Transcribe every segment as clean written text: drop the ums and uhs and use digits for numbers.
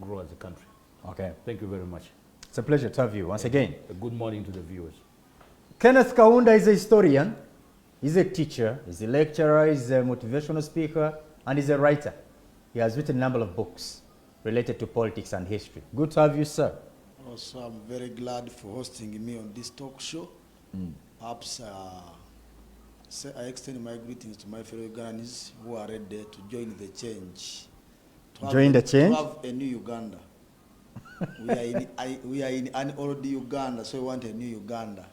grow as a country. Okay. Thank you very much. It's a pleasure to have you once again. A good morning to the viewers. Kenneth Kaunda is a historian, he's a teacher, he's a lecturer, he's a motivational speaker, and he's a writer. He has written a number of books related to politics and history. Good to have you, sir. Also, I'm very glad for hosting me on this talk show. Perhaps I extend my greetings to my fellow Ugandans who are ready to join the change. Join the change? To have a new Uganda. we are in an old Uganda, so we want a new Uganda.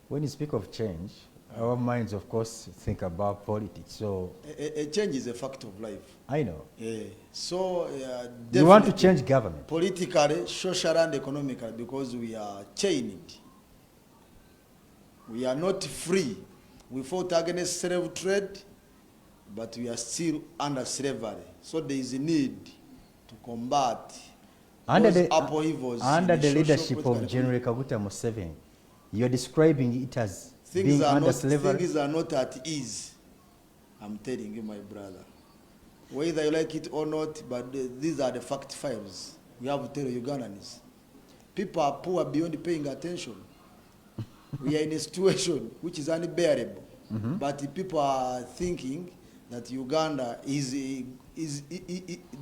When you speak of change, our minds, of course, think about politics. So A change is a fact of life. I know. So You want to change government? Politically, socially, and economically, because we are chained. We are not free. We fought against slave trade, but we are still under slavery. So there is a need to combat Under those the, upheavals under in the social, leadership political, of and General Kaguta Museveni, you're describing it as things being are under not, slavery? things are not at ease. I'm telling you, my brother. Whether you like it or not, but these are the fact files. We have to tell Ugandans. People are poor beyond paying attention. We are in a situation which is unbearable. But people are thinking that Uganda is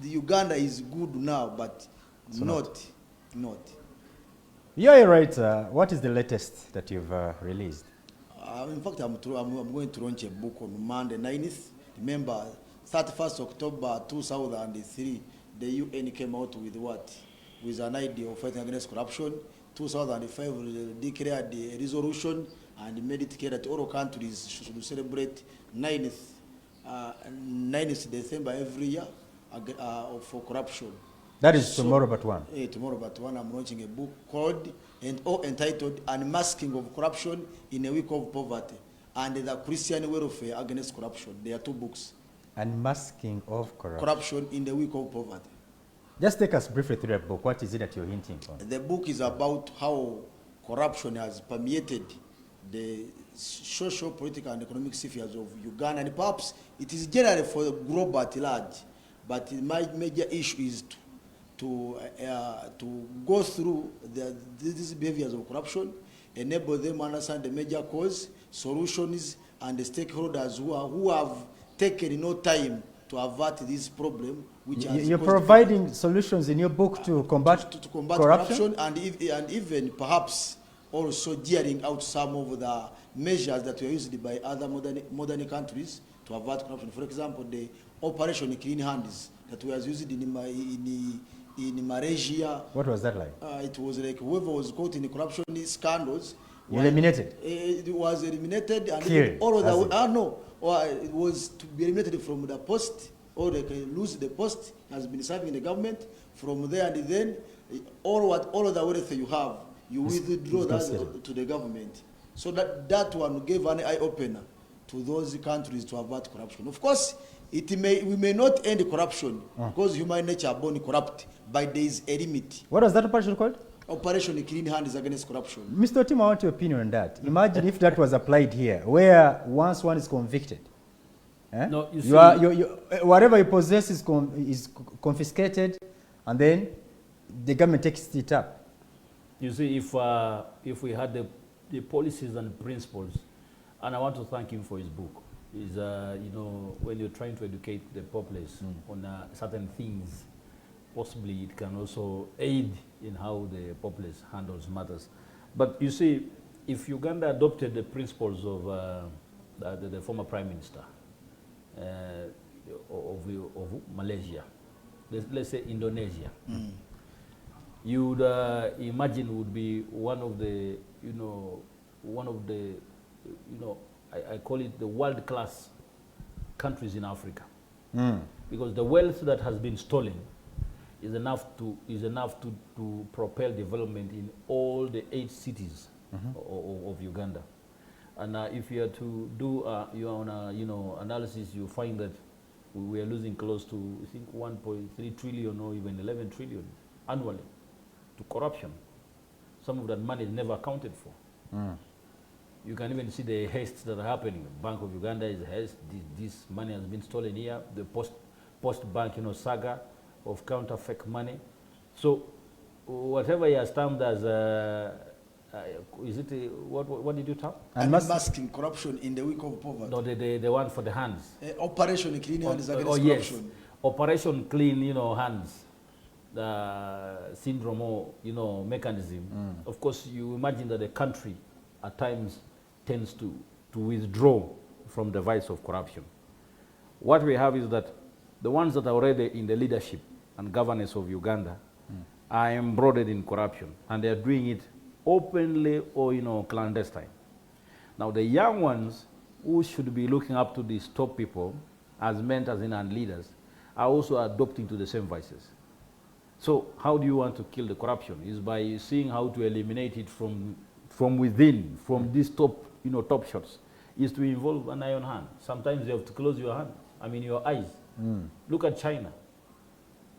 Uganda is good now, but not. You're a writer. What is the latest that you've released? In fact, I'm going to launch a book on Monday 9th. Remember, 31st October 2003, the UN came out with what? With an idea of fighting against corruption. 2005 declared the resolution and made it clear that all countries should celebrate 9th December every year for corruption. That is tomorrow but one. Tomorrow but one, I'm launching a book called entitled Unmasking of Corruption in a Week of Poverty and the Christian Welfare Against Corruption. There are two books. Unmasking of corruption. Corruption in the Week of Poverty. Just take us briefly through the book. What is it that you're hinting on? The book is about how corruption has permeated the social, political, and economic spheres of Uganda, and perhaps it is generally for the globe at large. But my major issue is to go through these behaviors of corruption, enable them to understand the major cause, solutions, and the stakeholders who have taken no time to avert this problem. Which you're providing solutions in your book to combat, to combat corruption and even perhaps also gearing out some of the measures that were used by other modern countries to avert corruption. For example, the Operation Clean Hands that was used in Malaysia. What was that like? It was like whoever was caught in the corruption scandals. Eliminated? It was eliminated. And Killed, all of the, it was to be eliminated from the post, or they can lose the post, has been serving in the government. From there and then, all of the wealth you have, you withdraw that to the government. So that one gave an eye-opener to those countries to avert corruption. Of course, we may not end corruption because human nature are born corrupt, but there is a limit. What was that operation called? Operation Clean Hands Against Corruption. Mr. Otima, I want your opinion on that. Imagine if that was applied here, where once one is convicted, No, you see, whatever you possess is confiscated, and then the government takes it up. You see, if we had the policies and principles, and I want to thank him for his book, is when you're trying to educate the populace on certain things, possibly it can also aid in how the populace handles matters. But you see, if Uganda adopted the principles of the former Prime Minister of Malaysia, let's say Indonesia, you would imagine would be one of the, I call it the world-class countries in Africa, because the wealth that has been stolen is enough to propel development in all the 8 cities of Uganda. And if you are to do your own analysis, you find that we are losing close to, I think, 1.3 trillion or even 11 trillion annually to corruption. Some of that money is never accounted for. You can even see the hastes that are happening. Bank of Uganda is haste. This money has been stolen here. The Post Bank, saga, of counterfeit money. So whatever he has termed as, is it, what did you term? And masking corruption in the week of poverty. No, the one for the hands. Operation Clean Hands Against Yes. Corruption. Operation Clean, hands. The syndrome or, mechanism. Of course, you imagine that the country at times tends to withdraw from the vice of corruption. What we have is that the ones that are already in the leadership and governance of Uganda are embroiled in corruption, and they are doing it openly or, clandestine. Now, the young ones who should be looking up to these top people as mentors and leaders are also adopting to the same vices. So how do you want to kill the corruption? Is by seeing how to eliminate it from within, from these top shots, is to involve an iron hand. Sometimes you have to close your hand, your eyes. Look at China.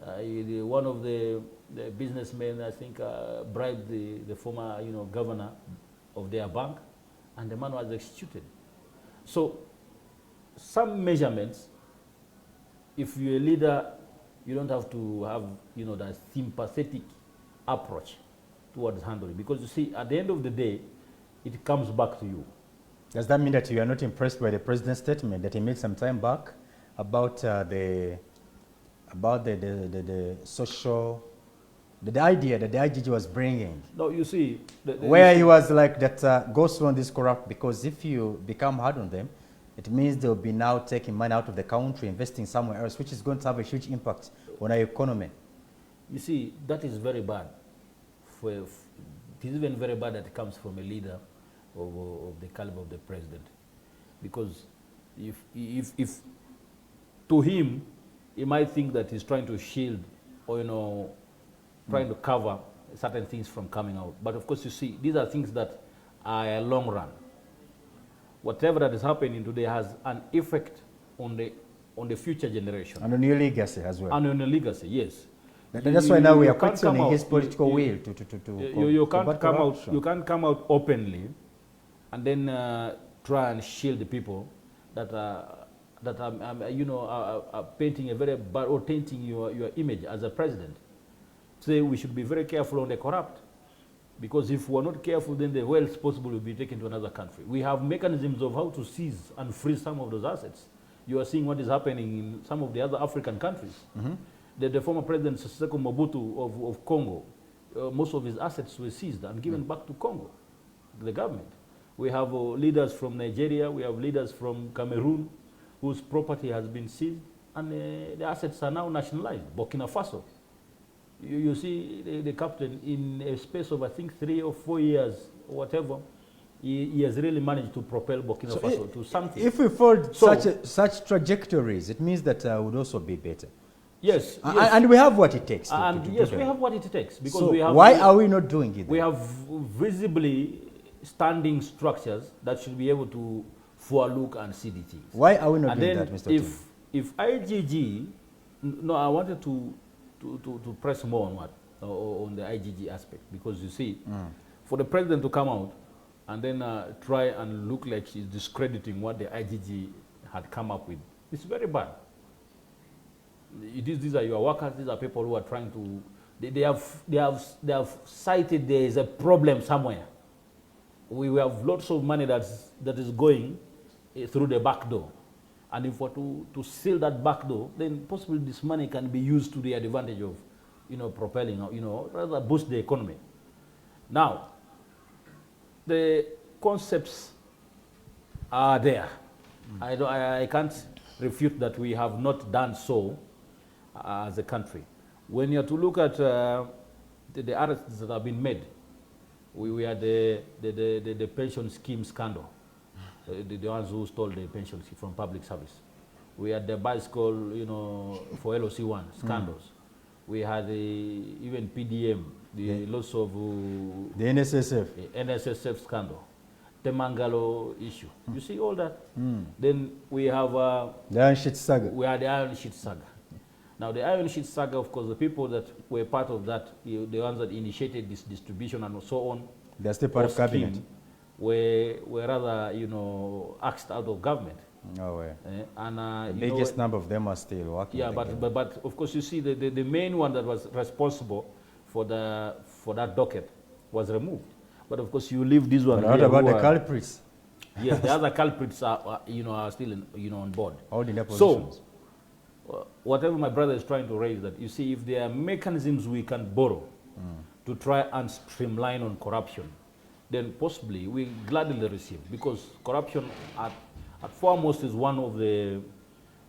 One of the businessmen, I think, bribed the former governor of their bank, and the man was executed. So some measurements, if you're a leader, you don't have to have, that sympathetic approach towards handling. Because you see, at the end of the day, it comes back to you. Does that mean that you are not impressed by the president's statement that he made some time back about the social, the idea that the IGG was bringing? No, you see, where he was like that go slow on this corrupt, because if you become hard on them, it means they'll be now taking money out of the country, investing somewhere else, which is going to have a huge impact on our economy. You see, that is very bad. It is even very bad that it comes from a leader of the caliber of the president. Because if to him, he might think that he's trying to shield or, trying to cover certain things from coming out. But of course, you see, these are things that are a long run. Whatever that is happening today has an effect on the future generation. And on your legacy as well. And on your legacy, yes. That's why now we are questioning his political will you can't come out openly and then try and shield the people that are painting a very bad, or tainting your image as a president. Say we should be very careful on the corrupt, because if we're not careful, then the wealth possible will be taken to another country. We have mechanisms of how to seize and freeze some of those assets. You are seeing what is happening in some of the other African countries. The former president Seko Mobutu of Congo, most of his assets were seized and given back to Congo, the government. We have leaders from Nigeria, we have leaders from Cameroon, whose property has been seized, and the assets are now nationalized. Burkina Faso. You see the captain, in a space of, I think, 3 or 4 years, or whatever, he has really managed to propel Burkina Faso to something. If we followed such trajectories, it means that would also be better. Yes, and we have what it takes. Yes, we have what it takes, because so we have. Why are we not doing it? We have visibly standing structures that should be able to forelook and see the things. Why are we not doing that, Mr. Tim? If IGG, no, I wanted to press more on on the IGG aspect, because you see, for the president to come out and then try and look like she's discrediting what the IGG had come up with, it's very bad. These are your workers. These are people who are trying to. They have cited there is a problem somewhere. We have lots of money that is going through the back door, and if we're to seal that back door, then possibly this money can be used to the advantage of, propelling, rather boost the economy. Now, the concepts are there. I can't refute that we have not done so as a country. When you're to look at the arrests that have been made, we had the pension scheme scandal, the ones who stole the pension from public service. We had the bicycle, for LOC1 scandals. We had even PDM, the loss of the NSSF, NSSF scandal, the Mangalo issue. You see all that. Then we have the Iron Sheet saga. We had the Iron Sheet saga. Now, the Iron Sheet saga, of course, the people that were part of that, the ones that initiated this distribution and so on, they're still part of cabinet, were rather, axed out of government. No way. And The biggest number of them are still working. yeah, but of course you see the main one that was responsible for that docket was removed. But of course you leave this one. But what about the culprits? Yes, the other culprits are are still on board. Holding their positions. So whatever my brother is trying to raise, that you see, if there are mechanisms we can borrow to try and streamline on corruption, then possibly we gladly receive, because corruption at foremost is one of the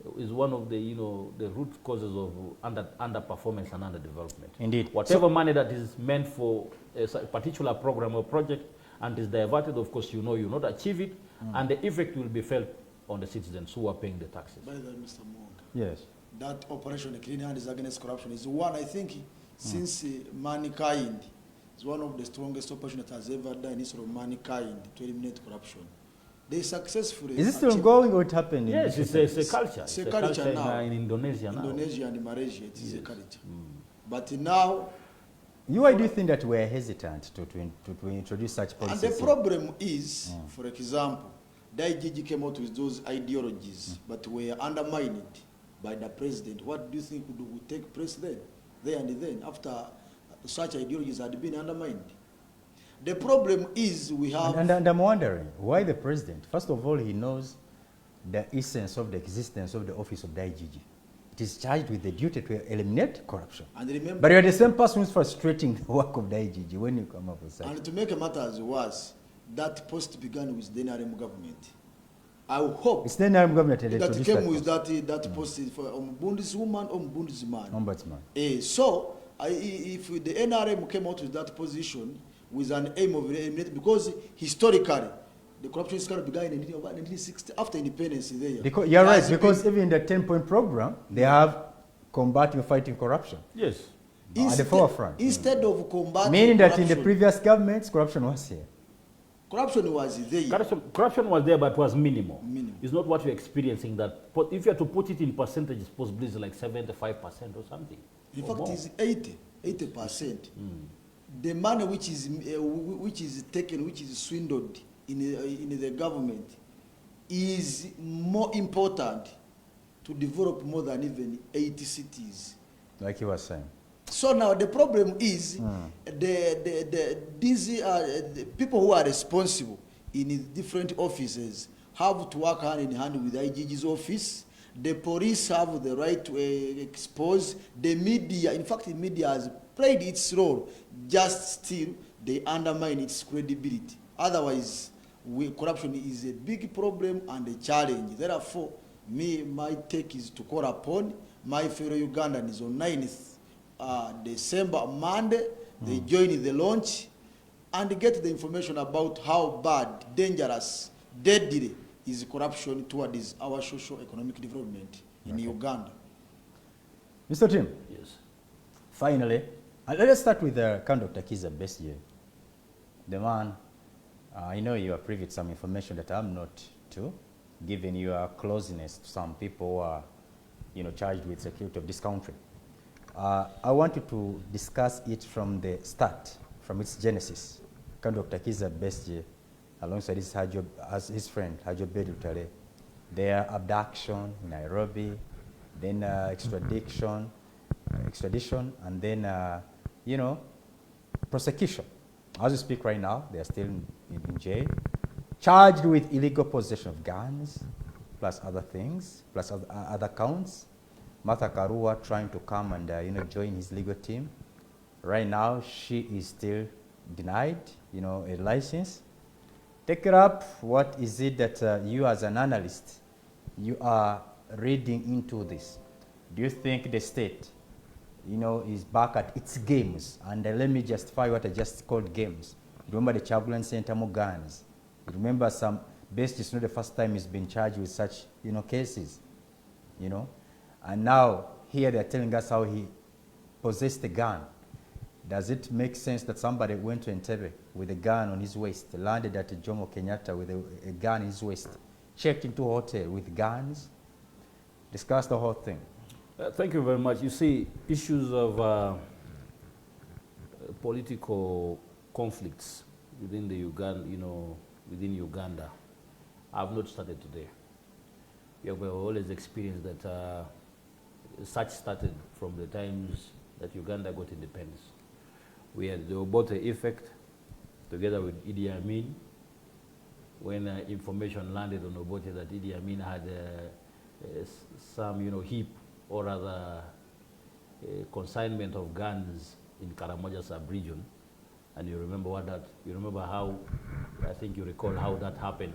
the root causes of underperformance and underdevelopment. Indeed. Whatever money that is meant for a particular program or project and is diverted, of course, you not achieve it, and the effect will be felt on the citizens who are paying the taxes. By the way, Mr. Mong, Yes. that operation, the Clean Hands Against Corruption, is one, I think, since mankind, is one of the strongest operations that has ever done in history of mankind to eliminate corruption. They successfully... Is it still ongoing or it happened? Yes, it's a culture. It's a culture now. In Indonesia now. Indonesia and Malaysia, it is a culture. But now... Why do you think that we're hesitant to introduce such policies? And the problem is, for example, the IGG came out with those ideologies, but were undermined by the president. What do you think would take place then? There and then, after such ideologies had been undermined? The problem is we have... And I'm wondering, why the president? First of all, he knows the essence of the existence of the office of the IGG. It is charged with the duty to eliminate corruption. And remember, but you're the same person who's frustrating the work of the IGG when you come up with such. And to make a matter as worse, that post began with the NRM government. I hope it's the NRM government that came with that post for Ombudswoman, Ombudsman. So, if the NRM came out with that position with an aim of eliminating, because historically, the corruption scandal began in 1960 after independence. You're right, because even in the 10-point program, they have combating, fighting corruption. Yes. At the forefront. Instead of combating meaning that in the previous governments, corruption was here. Corruption was there. Corruption was there, but was minimal. It's not what we're experiencing. That if you have to put it in percentages, possibly it's like 75% or something. In fact, it's 80%. The money which is taken, which is swindled in the government, is more important to develop more than even 80 cities. Like you were saying. So now the problem is the people who are responsible in different offices have to work hand in hand with IGG's office. The police have the right to expose. The media, in fact, the media has played its role, just still they undermine its credibility. Otherwise, corruption is a big problem and a challenge. Therefore, my take is to call upon my fellow Ugandans on 9th December, Monday, they join the launch and get the information about how bad, dangerous, deadly is corruption towards our socio-economic development in Uganda. Mr. Tim. Yes. Finally, let us start with Dr. Kizza Besigye. The man, I know you are privy to some information that I'm not to, given your closeness to some people who are, charged with security of this country. I want you to discuss it from the start, from its genesis. Dr. Kizza Besigye, alongside his friend Hajo Bedutale, their abduction in Nairobi, then extradition, and then prosecution. As we speak right now, they are still in jail, charged with illegal possession of guns, plus other things, plus other counts. Martha Karua trying to come and join his legal team. Right now, she is still denied, a license. Take it up. What is it that you, as an analyst, you are reading into this? Do you think the state, is back at its games? And let me justify what I just called games. Remember the Chagulan Center guns. Remember Best is not the first time he's been charged with such, cases, And now here they're telling us how he possessed a gun. Does it make sense that somebody went to Entebbe with a gun on his waist, landed at Jomo Kenyatta with a gun in his waist, checked into a hotel with guns? Discuss the whole thing. Thank you very much. You see, issues of political conflicts within the within Uganda have not started today. we have always experienced that such started from the times that Uganda got independence. We had the Obote effect together with Idi Amin. When information landed on Obote that Idi Amin had some, heap or rather consignment of guns in Karamoja sub-region, and you remember how, I think you recall how that happened.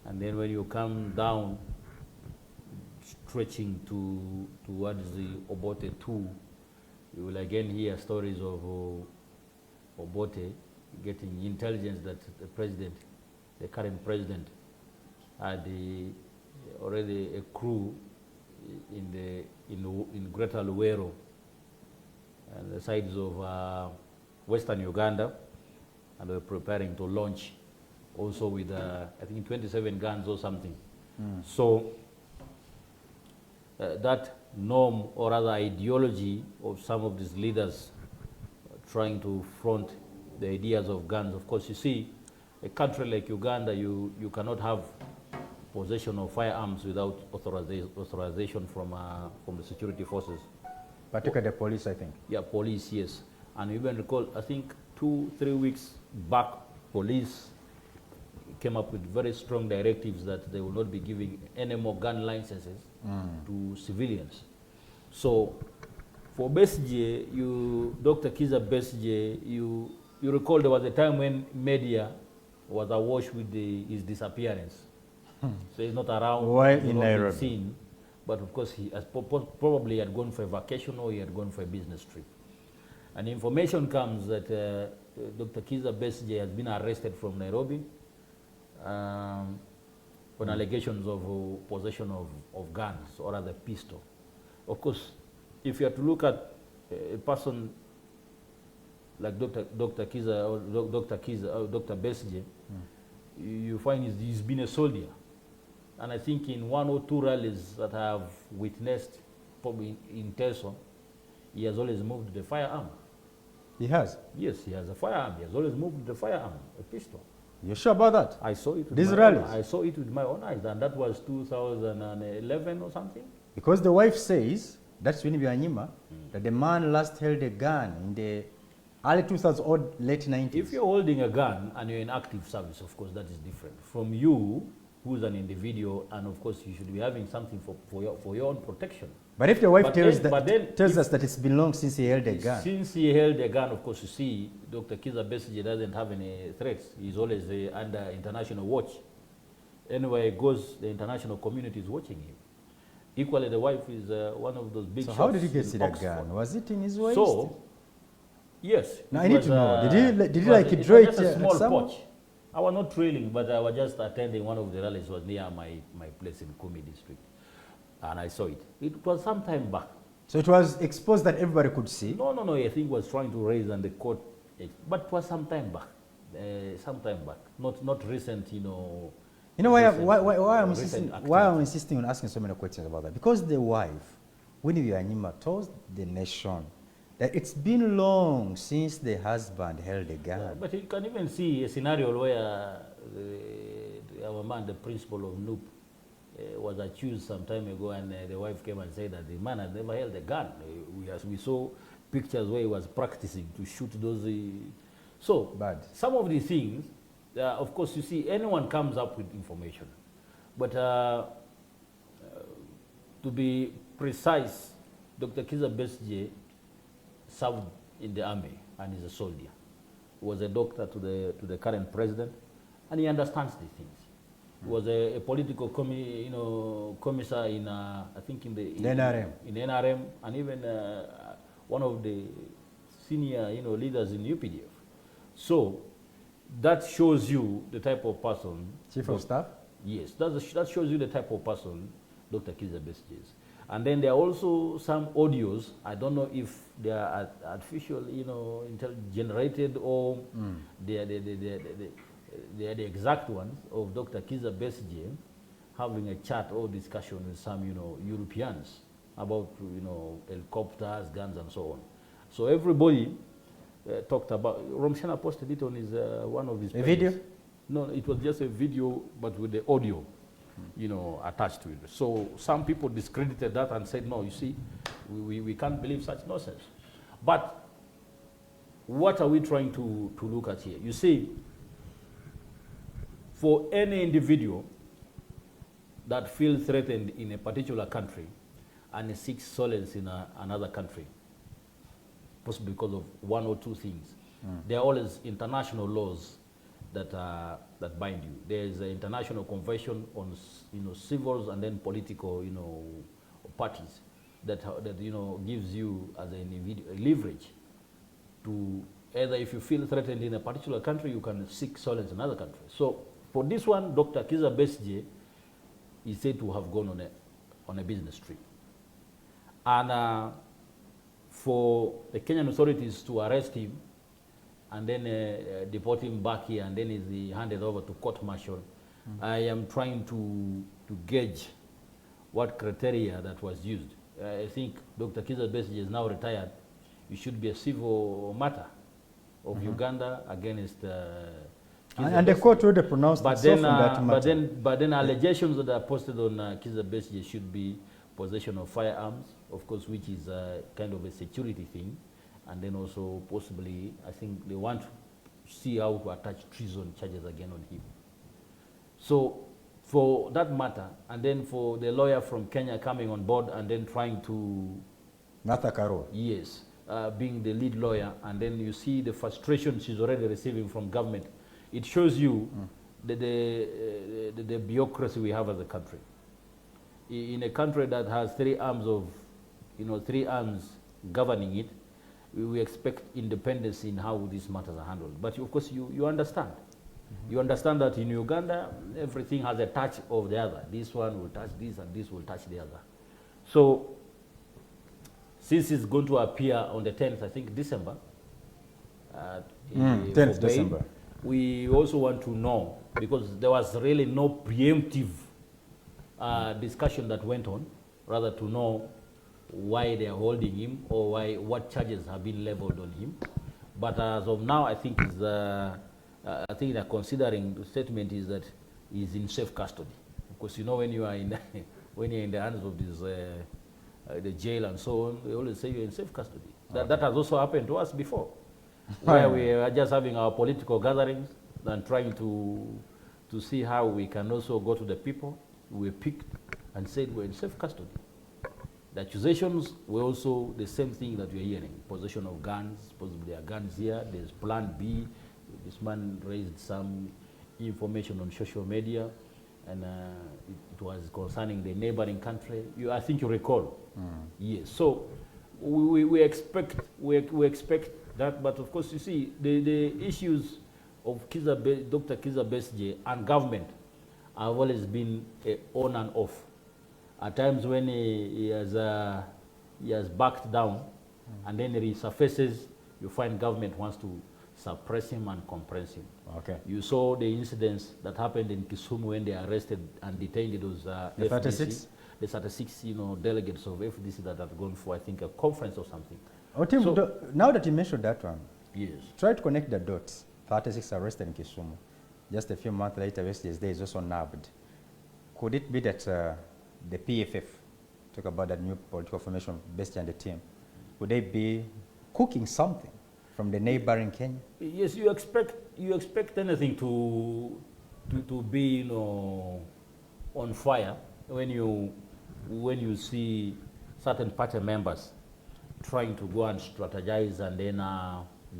And then when you come down, stretching towards the Obote 2, you will again hear stories of Obote getting intelligence that the current president, had already a crew in Greater Luwero and the sides of Western Uganda, and we're preparing to launch also with I think 27 guns or something. So that norm or rather ideology of some of these leaders trying to front the ideas of guns. Of course, you see, a country like Uganda, you cannot have possession of firearms without authorization from the security forces. Particularly the police, I think. Yeah, police, yes. And you even recall, I think 2-3 weeks back, police came up with very strong directives that they will not be giving any more gun licenses to civilians. So for Besigye, Dr. Kiza Besigye, you recall there was a time when media was awash with his disappearance. So he's not around. Why in Nairobi? Seen, but of course he has probably had gone for a vacation or he had gone for a business trip. And information comes that Dr. Kiza Besigye has been arrested from Nairobi on allegations of possession of guns or other pistol. Of course, if you have to look at a person like Dr. Kiza or Dr. Besigye, you find he's been a soldier. And I think in 1 or 2 rallies that I have witnessed, probably in Teso, he has always moved the firearm. He has? Yes, he has a firearm. He has always moved the firearm, a pistol. You're sure about that? I saw it with These my rallies? own, I saw it with my own eyes, and that was 2011 or something. Because the wife says, that's when Bianyima, that the man last held a gun in the early 2000s or late 90s. If you're holding a gun and you're in active service, of course, that is different. From you, who's an individual, and of course, you should be having something for your own protection. But if the wife tells us that it's been long since he held a gun. Since he held a gun, of course, you see, Dr. Kiza Besigye doesn't have any threats. He's always under international watch. Anywhere he goes, the international community is watching him. Equally, the wife is one of those big shots. So how did he get in that Oxford. gun? Was it in his waist? So, yes. Now I need to know. Did he like it draw was it just a small somewhere? pouch. I was not trailing, but I was just attending one of the rallies. Was near my place in Kumi district, and I saw it. It was some time back. So it was exposed that everybody could see? No. I think it was trying to raise and the court, but it was some time back. Not recent, You know why I'm insisting on asking so many questions about that? Because the wife, Winnie Byanyima, told the nation that it's been long since the husband held a gun. Yeah, but you can even see a scenario where our man, the principal of NUP, was accused some time ago, and the wife came and said that the man had never held a gun. We saw pictures where he was practicing to shoot those. So bad. Some of these things, of course, you see, anyone comes up with information. But to be precise, Dr. Kiza Besigye served in the army and is a soldier. He was a doctor to the current president, and he understands these things. He was a political commissar in I think in the NRM, and even one of the senior leaders in UPDF. So that shows you the type of person. Chief of Staff? Yes, that shows you the type of person Dr. Kiza Besigye is. And then there are also some audios. I don't know if they are artificial, generated, or they are the exact ones of Dr. Kiza Besigye having a chat or discussion with some, Europeans about, helicopters, guns, and so on. So everybody talked about. Romshana posted it on his one of his pages. A video? No, it was just a video, but with the audio. you know, attached to it. So some people discredited that and said, no, you see, we can't believe such nonsense. But what are we trying to look at here? You see, for any individual that feels threatened in a particular country and seeks solace in another country, possibly because of one or two things, there are always international laws that bind you. There is an international convention on civils and then political parties that gives you as an individual leverage to either, if you feel threatened in a particular country, you can seek solace in another country. So for this one, Dr. Kizza Besigye is said to have gone on a business trip. And for the Kenyan authorities to arrest him and then deport him back here and then is handed over to court-martial, I am trying to gauge what criteria that was used. I think Dr. Kizza Besigye is now retired. It should be a civil matter of Uganda against and the court already pronounced itself on that matter. But then allegations that are posted on Kizza Besigye should be possession of firearms, of course, which is kind of a security thing, and then also possibly, I think they want to see how to attach treason charges again on him. So for that matter, and then for the lawyer from Kenya coming on board and then trying to... Martha Karua. Yes, being the lead lawyer, and then you see the frustration she's already receiving from government. It shows you the bureaucracy we have as a country. In a country that has three arms governing it, we expect independence in how these matters are handled. But of course, you understand. You understand that in Uganda, everything has a touch of the other. This one will touch this, and this will touch the other. So, since it's going to appear on the 10th, I think, December, 10th December, we also want to know, because there was really no preemptive discussion that went on, rather to know why they are holding him or what charges have been leveled on him. But as of now, I think I think they're considering the statement is that he's in safe custody. Because when you are when you're in the hands of this the jail and so on, they always say you're in safe custody. That has also happened to us before, where we are just having our political gatherings and trying to see how we can also go to the people. We picked and said we're in safe custody. The accusations were also the same thing that we're hearing: possession of guns, possibly there are guns here. There's Plan B. This man raised some information on social media, and it was concerning the neighboring country. I think you recall. Yes. So we expect that, but of course, you see the issues of Dr. Kizza Besigye and government have always been on and off. At times when he has backed down, and then he resurfaces, you find government wants to suppress him and compress him. Okay. You saw the incidents that happened in Kisumu when they arrested and detained those the 36? The 36 delegates of FDC that had gone for, I think, a conference or something. Oh, Tim, now that you mentioned that one, yes, try to connect the dots. 36 arrested in Kisumu. Just a few months later, yesterday is also nabbed. Could it be that the PFF, talk about that new political formation, Besigye and the team, would they be cooking something from the neighboring Kenya? Yes, you expect anything to be on fire when you see certain party members trying to go and strategize and then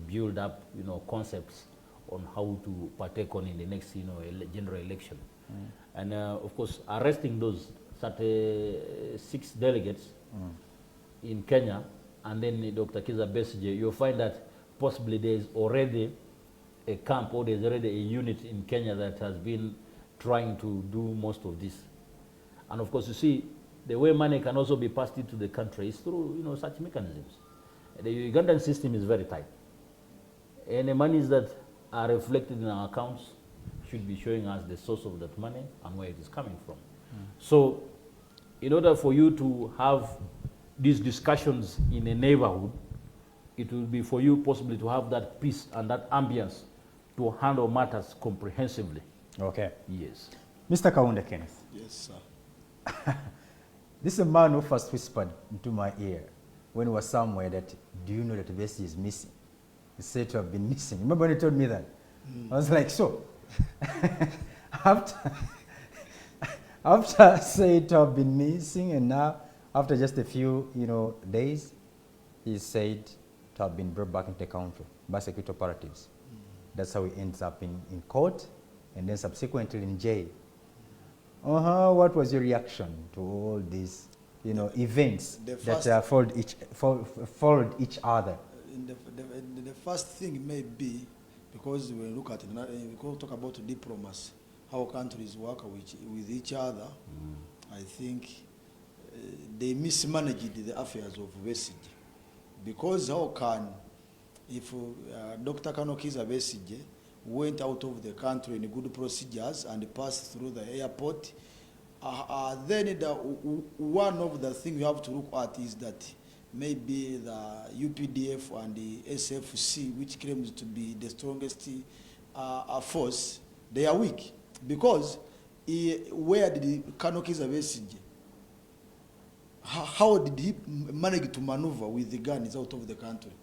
build up concepts on how to partake on in the next general election. And of course, arresting those 36 delegates in Kenya, and then Dr. Kizza Besigye, you'll find that possibly there is already a camp or there's already a unit in Kenya that has been trying to do most of this. And of course, you see, the way money can also be passed into the country is through such mechanisms. The Ugandan system is very tight. And the monies that are reflected in our accounts should be showing us the source of that money and where it is coming from. So in order for you to have these discussions in a neighborhood, it will be for you possibly to have that peace and that ambience to handle matters comprehensively. Okay. Yes. Mr. Kaunda Kenneth, Yes, sir. this is a man who first whispered into my ear when we were somewhere that, do you know that Bessie is missing? He said to have been missing. Remember when he told me that? I was like, so? after said to have been missing, and now, after just a few days, he said to have been brought back into the country by security operatives. That's how he ends up in court, and then subsequently in jail. What was your reaction to all these events that followed each other? The first thing may be, because when we look at it, we talk about diplomacy, how countries work with each other, I think they mismanaged the affairs of Besigye. Because how can, if Dr. Kanokiza Besigye went out of the country in good procedures and passed through the airport, then one of the things you have to look at is that maybe the UPDF and the SFC, which claims to be the strongest force, they are weak. Because where did Kanokiza Besigye, how did he manage to maneuver with the guns out of the country?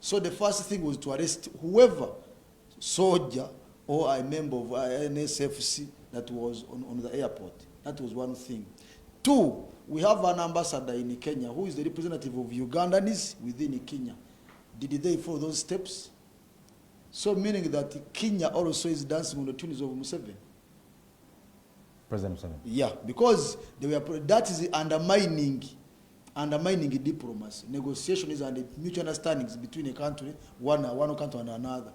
So the first thing was to arrest whoever, soldier or a member of NSFC that was on the airport. That was one thing. Two, we have an ambassador in Kenya who is the representative of Ugandans within Kenya. Did they follow those steps? So meaning that Kenya also is dancing on the tunes of Museveni. President Museveni. Yeah, because that is undermining diplomacy. Negotiation is and mutual understandings between a country, one country and another.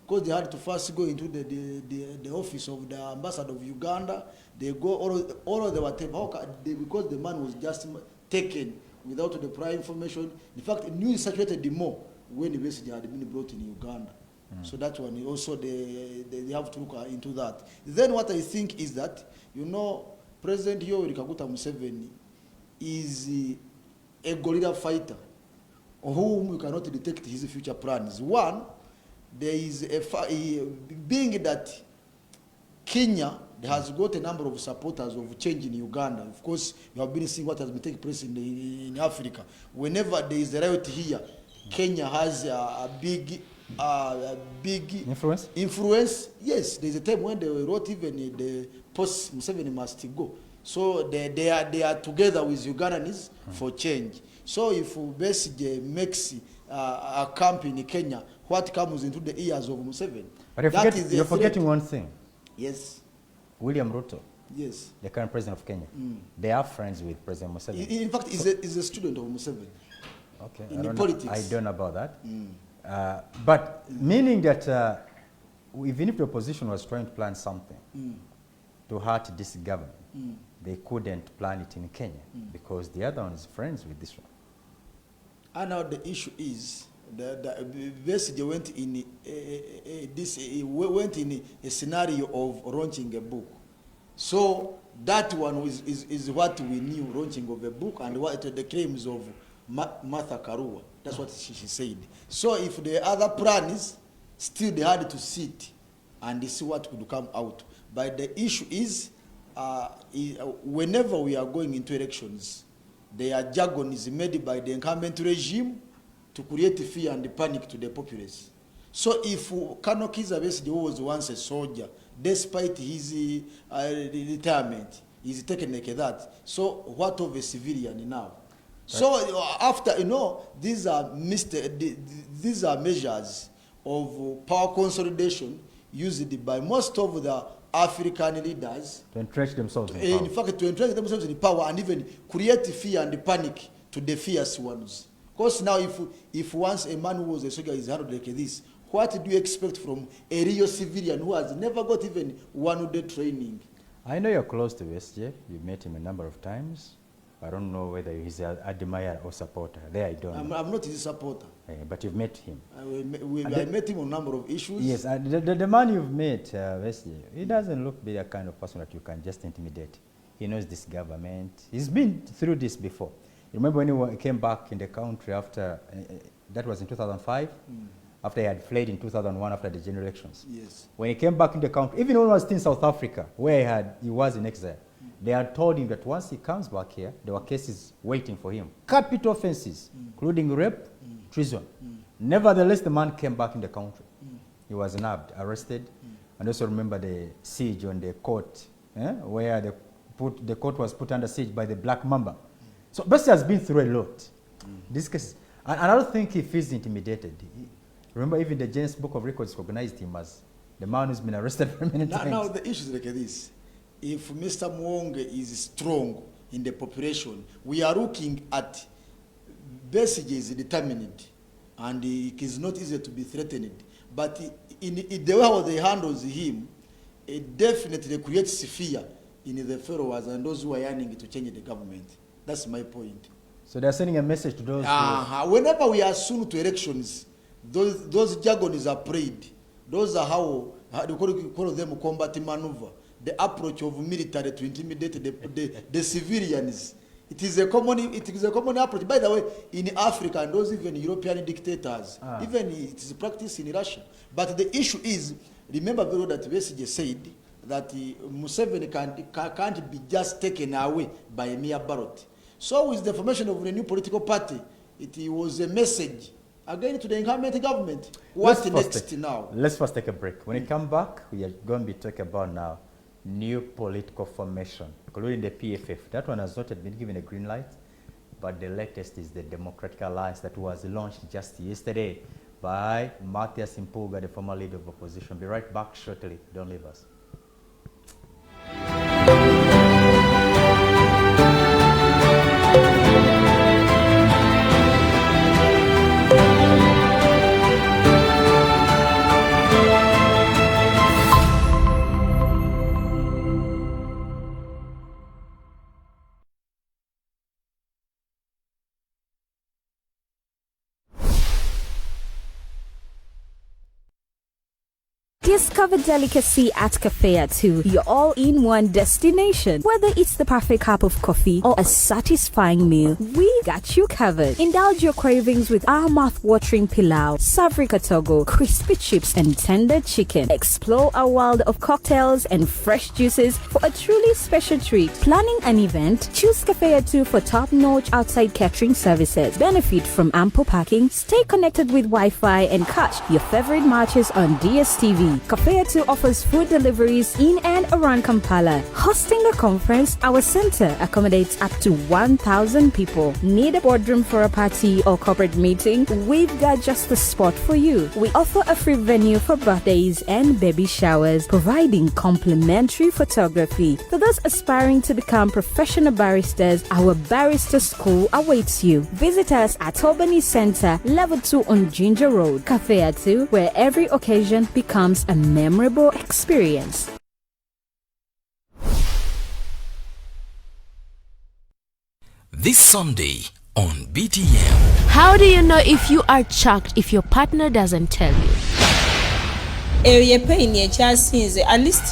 Because they had to first go into the office of the ambassador of Uganda. They go all of the whatever. Because the man was just taken without the prior information. In fact, news saturated more when the message had been brought in Uganda. So that one also they have to look into that. Then what I think is that President Yoweri Kaguta Museveni is a guerrilla fighter, whom you cannot detect his future plans. One, there is being that Kenya has got a number of supporters of change in Uganda. Of course, you have been seeing what has been taking place in Africa. Whenever there is a riot here, Kenya has a big influence. Yes, there's a time when they wrote even the post Museveni must go. So they are together with Ugandans for change. So if Besigye makes a camp in Kenya, what comes into the ears of Museveni? But you're forgetting one thing. Yes. William Ruto. Yes. The current president of Kenya. They are friends with President Museveni. In fact, he's a student of Museveni. Okay. In politics. I don't know about that. But meaning that even if the opposition was trying to plan something to hurt this government, they couldn't plan it in Kenya because the other one is friends with this one. And now the issue is Besigye went in a scenario of launching a book. So that one is what we knew, launching of a book, and what the claims of Martha Karua. That's what she said. So if the other plans, still they had to sit and see what could come out. But the issue is, whenever we are going into elections, their jargon is made by the incumbent regime to create fear and panic to the populace. So if Kanokiza Besigye was once a soldier, despite his retirement, he's taken like that. So what of a civilian now? So after, these are measures of power consolidation used by most of the African leaders to entrench themselves in power. In fact, to entrench themselves in power and even create fear and panic to the fierce ones. Because now if once a man who was a soldier is handled like this, what do you expect from a real civilian who has never got even 1 day training? I know you're close to Besigye. You've met him a number of times. I don't know whether he's an admirer or supporter. There I don't know. I'm not his supporter. But you've met him. I met him on a number of issues. Yes, the man you've met, Besigye, he doesn't look be the kind of person that you can just intimidate. He knows this government. He's been through this before. You remember when he came back in the country after, that was in 2005, after he had fled in 2001 after the general elections. Yes. When he came back in the country, even when he was still in South Africa, where he was in exile, they had told him that once he comes back here, there were cases waiting for him. Capital offenses, including rape, treason. Nevertheless, the man came back in the country. He was nabbed, arrested, and also remember the siege on the court, where the court was put under siege by the Black Mamba. So Bessie has been through a lot. This case, and I don't think he feels intimidated. Remember, even the Guinness Book of Records recognized him as the man who's been arrested for many times. Now the issue is like this. If Mr. Mwonge is strong in the population, we are looking at Besigye is determined and it is not easy to be threatened. But in the way how they handles him, it definitely creates fear in the followers and those who are yearning to change the government. That's my point. So they're sending a message to those whenever we are soon to elections, those jargons are played. Those are how they call them combat maneuver. The approach of military to intimidate the civilians. It is a common approach. By the way, in Africa and those even European dictators, even it is practiced in Russia. But the issue is, remember very well that Besigye said that Museveni can't be just taken away by a mere ballot. So with the formation of the new political party, it was a message again to the incumbent government. What's next now? Let's first take a break. When we come back, we are going to be talking about now new political formation, including the PFF. That one has not yet been given a green light, but the latest is the Democratic Alliance that was launched just yesterday by Matthias Impuga, the former leader of opposition. Be right back shortly. Don't leave us. Discover delicacy at Cafe 2, your all-in-one destination. Whether it's the perfect cup of coffee or a satisfying meal, we got you covered. Indulge your cravings with our mouth-watering pilau, savoury katogo, crispy chips, and tender chicken. Explore a world of cocktails and fresh juices for a truly special treat. Planning an event? Choose Cafe 2 for top-notch outside catering services. Benefit from ample parking, stay connected with Wi-Fi, and catch your favorite matches on DSTV. Cafe 2 offers food deliveries in and around Kampala. Hosting a conference, our center accommodates up to 1,000 people. Need a boardroom for a party or corporate meeting? We've got just the spot for you. We offer a free venue for birthdays and baby showers, providing complimentary photography. For those aspiring to become professional baristas, our barista school awaits you. Visit us at Albany Center, Level 2 on Ginger Road. Cafe 2, where every occasion becomes a memorable experience. This Sunday on BTM. How do you know if you are chucked if your partner doesn't tell you? At least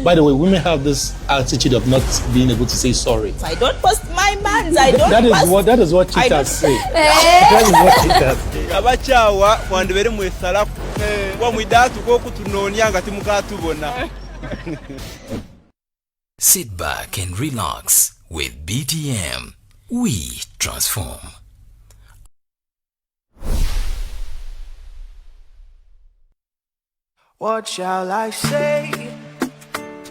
by the way, women have this attitude of not being able to say sorry. I don't post my mans. I don't. That is what cheaters say. That is what cheaters say. Abachawa wandebere mwesala wa mwidatu ko kutunonya ngati mukatubona. Sit back and relax with BTM. We transform. What shall I say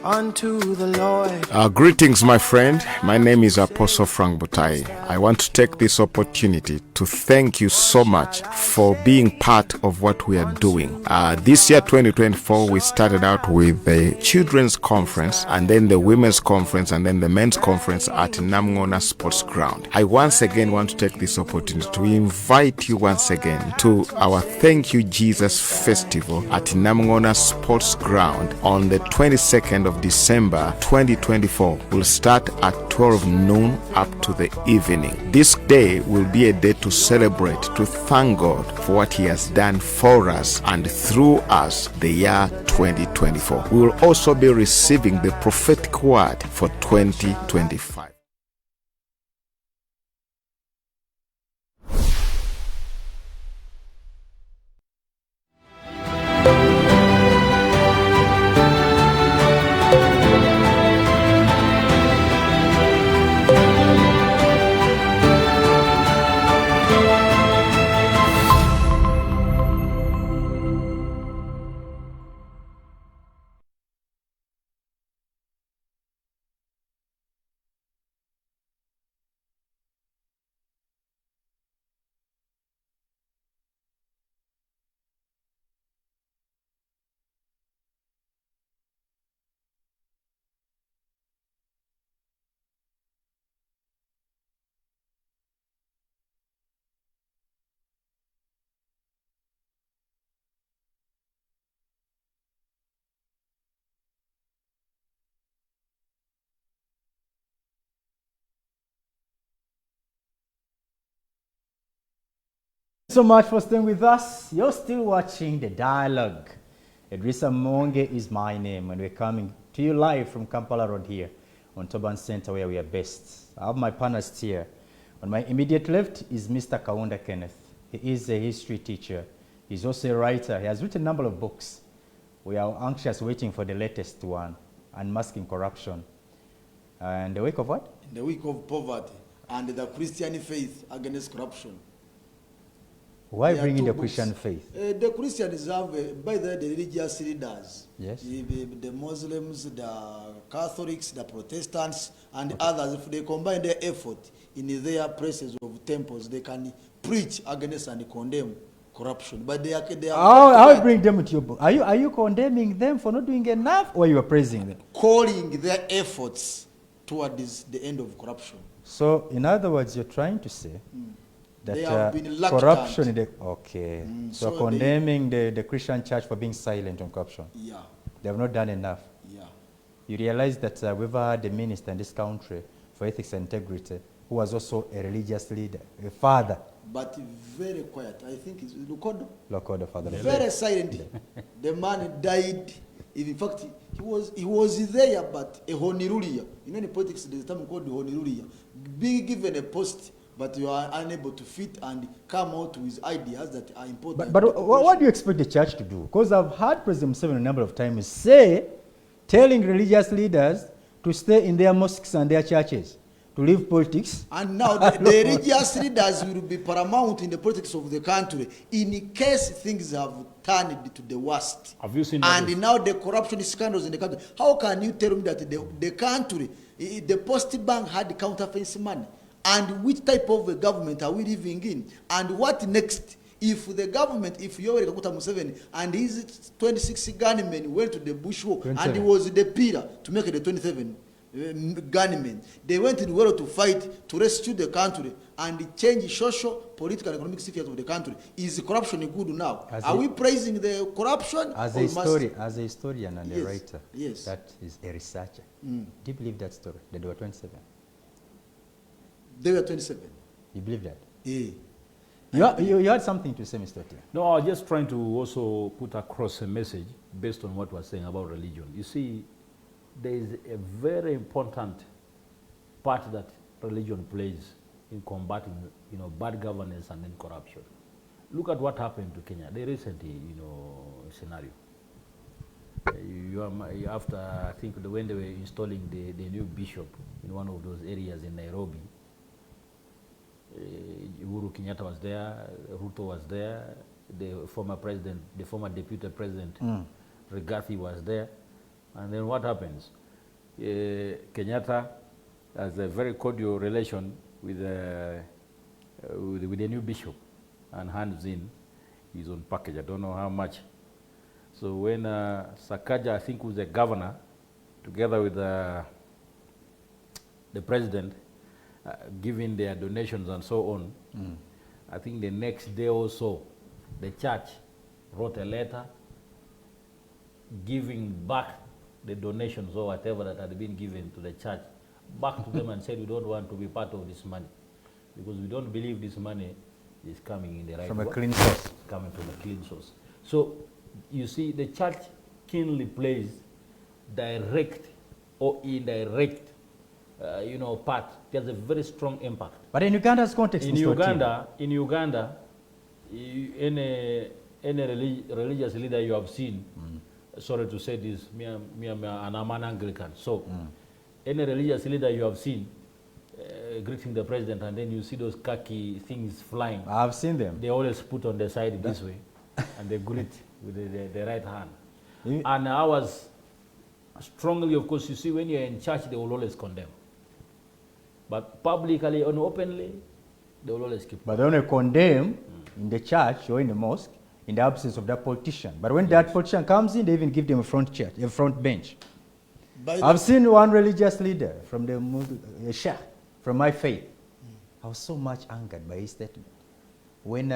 unto the Lord? Greetings, my friend. My name is Apostle Frank Butai. I want to take this opportunity to thank you so much for being part of what we are doing. This year, 2024, we started out with the Children's Conference, and then the Women's Conference, and then the Men's Conference at Namngona Sports Ground. I once again want to take this opportunity to invite you once again to our Thank You Jesus Festival at Namngona Sports Ground on the 22nd of December 2024. Will start at 12 noon up to the evening. This day will be a day to celebrate, to thank God for what He has done for us and through us the year 2024. We will also be receiving the prophetic word for 2025. So much for staying with us. You're still watching The Dialogue. Edrisa Monge is my name, and we're coming to you live from Kampala Road here on Toban Center, where we are based. I have my panelists here. On my immediate left is Mr. Kaunda Kenneth. He is a history teacher. He's also a writer. He has written a number of books. We are anxious waiting for the latest one, Unmasking Corruption. And the week of what? In the week of poverty and the Christian faith against corruption. Why There are bring in two the books. Christian faith? The Christians have, by the religious leaders, Yes. the Muslims, the Catholics, the Protestants, and others, if they combine their effort in their places of temples, they can preach against and condemn corruption. But they are I'll bring them to your book. Are you condemning them for not doing enough, or you are praising them? calling their efforts towards the end of corruption. So, in other words, you're trying to say that They have been reluctant. corruption in the... Okay. So, so condemning the Christian church for being silent on corruption. Yeah, They have not done enough. yeah. You realize that we've had a minister in this country for ethics and integrity who was also a religious leader, a father. But very quiet. I think it's Lukodo. Local father. Very silent. The man died. In fact, he was there, but a honirulia. In any politics, there's a term called honirulia. Being given a post, but you are unable to fit and come out with ideas that are important. But what do you expect the church to do? Because I've heard President Museveni a number of times telling religious leaders to stay in their mosques and their churches, to leave politics. And now the religious leaders will be paramount in the politics of the country in case things have turned to the worst. Have you seen And that? now the corruption scandals in the country. How can you tell me that the country, the Post Bank had counterfeit money? And which type of a government are we living in? And what next? If the government, if Yoweri Kaguta Museveni and his 26 gunmen went to the bush war, and he was the pillar to make it the 27 gunmen, they went in war to fight, to rescue the country and change social, political, and economic spheres of the country. Is corruption good now? Are we praising the corruption? As a historian and a writer, yes. that is a researcher. Do you believe that story, that they were 27? They were 27. You believe that? Yeah. You had something to say, Mr. T. No, I was just trying to also put across a message based on what we're saying about religion. You see, there is a very important part that religion plays in combating, bad governance and then corruption. Look at what happened to Kenya, the recent, scenario. After, I think, when they were installing the new bishop in one of those areas in Nairobi, Uhuru Kenyatta was there, Ruto was there, the former president, the former deputy president, Rigathi was there. And then what happens? Kenyatta has a very cordial relation with the new bishop and hands in his own package. I don't know how much. So when Sakaja, I think, was the governor, together with the president, giving their donations and so on, I think the next day or so, the church wrote a letter giving back the donations or whatever that had been given to the church back to them and said, we don't want to be part of this money because we don't believe this money is coming in the right From a way. clean source. It's coming from a clean source. So you see, the church keenly plays direct or indirect part. It has a very strong impact. But in Uganda's context, In Mr. Uganda, any religious leader you have seen, sorry to say this, I'm an Anglican. So any religious leader you have seen greeting the president, and then you see those khaki things flying. I've seen them. They always put on the side this way, and they greet with the right hand. And I was strongly, of course, you see, when you're in church, they will always condemn. But publicly and openly, they will always keep. But they only condemn in the church or in the mosque in the absence of that politician. But when that politician comes in, they even give them a front bench. I've seen one religious leader from the Sheikh, from my faith. I was so much angered by his statement. When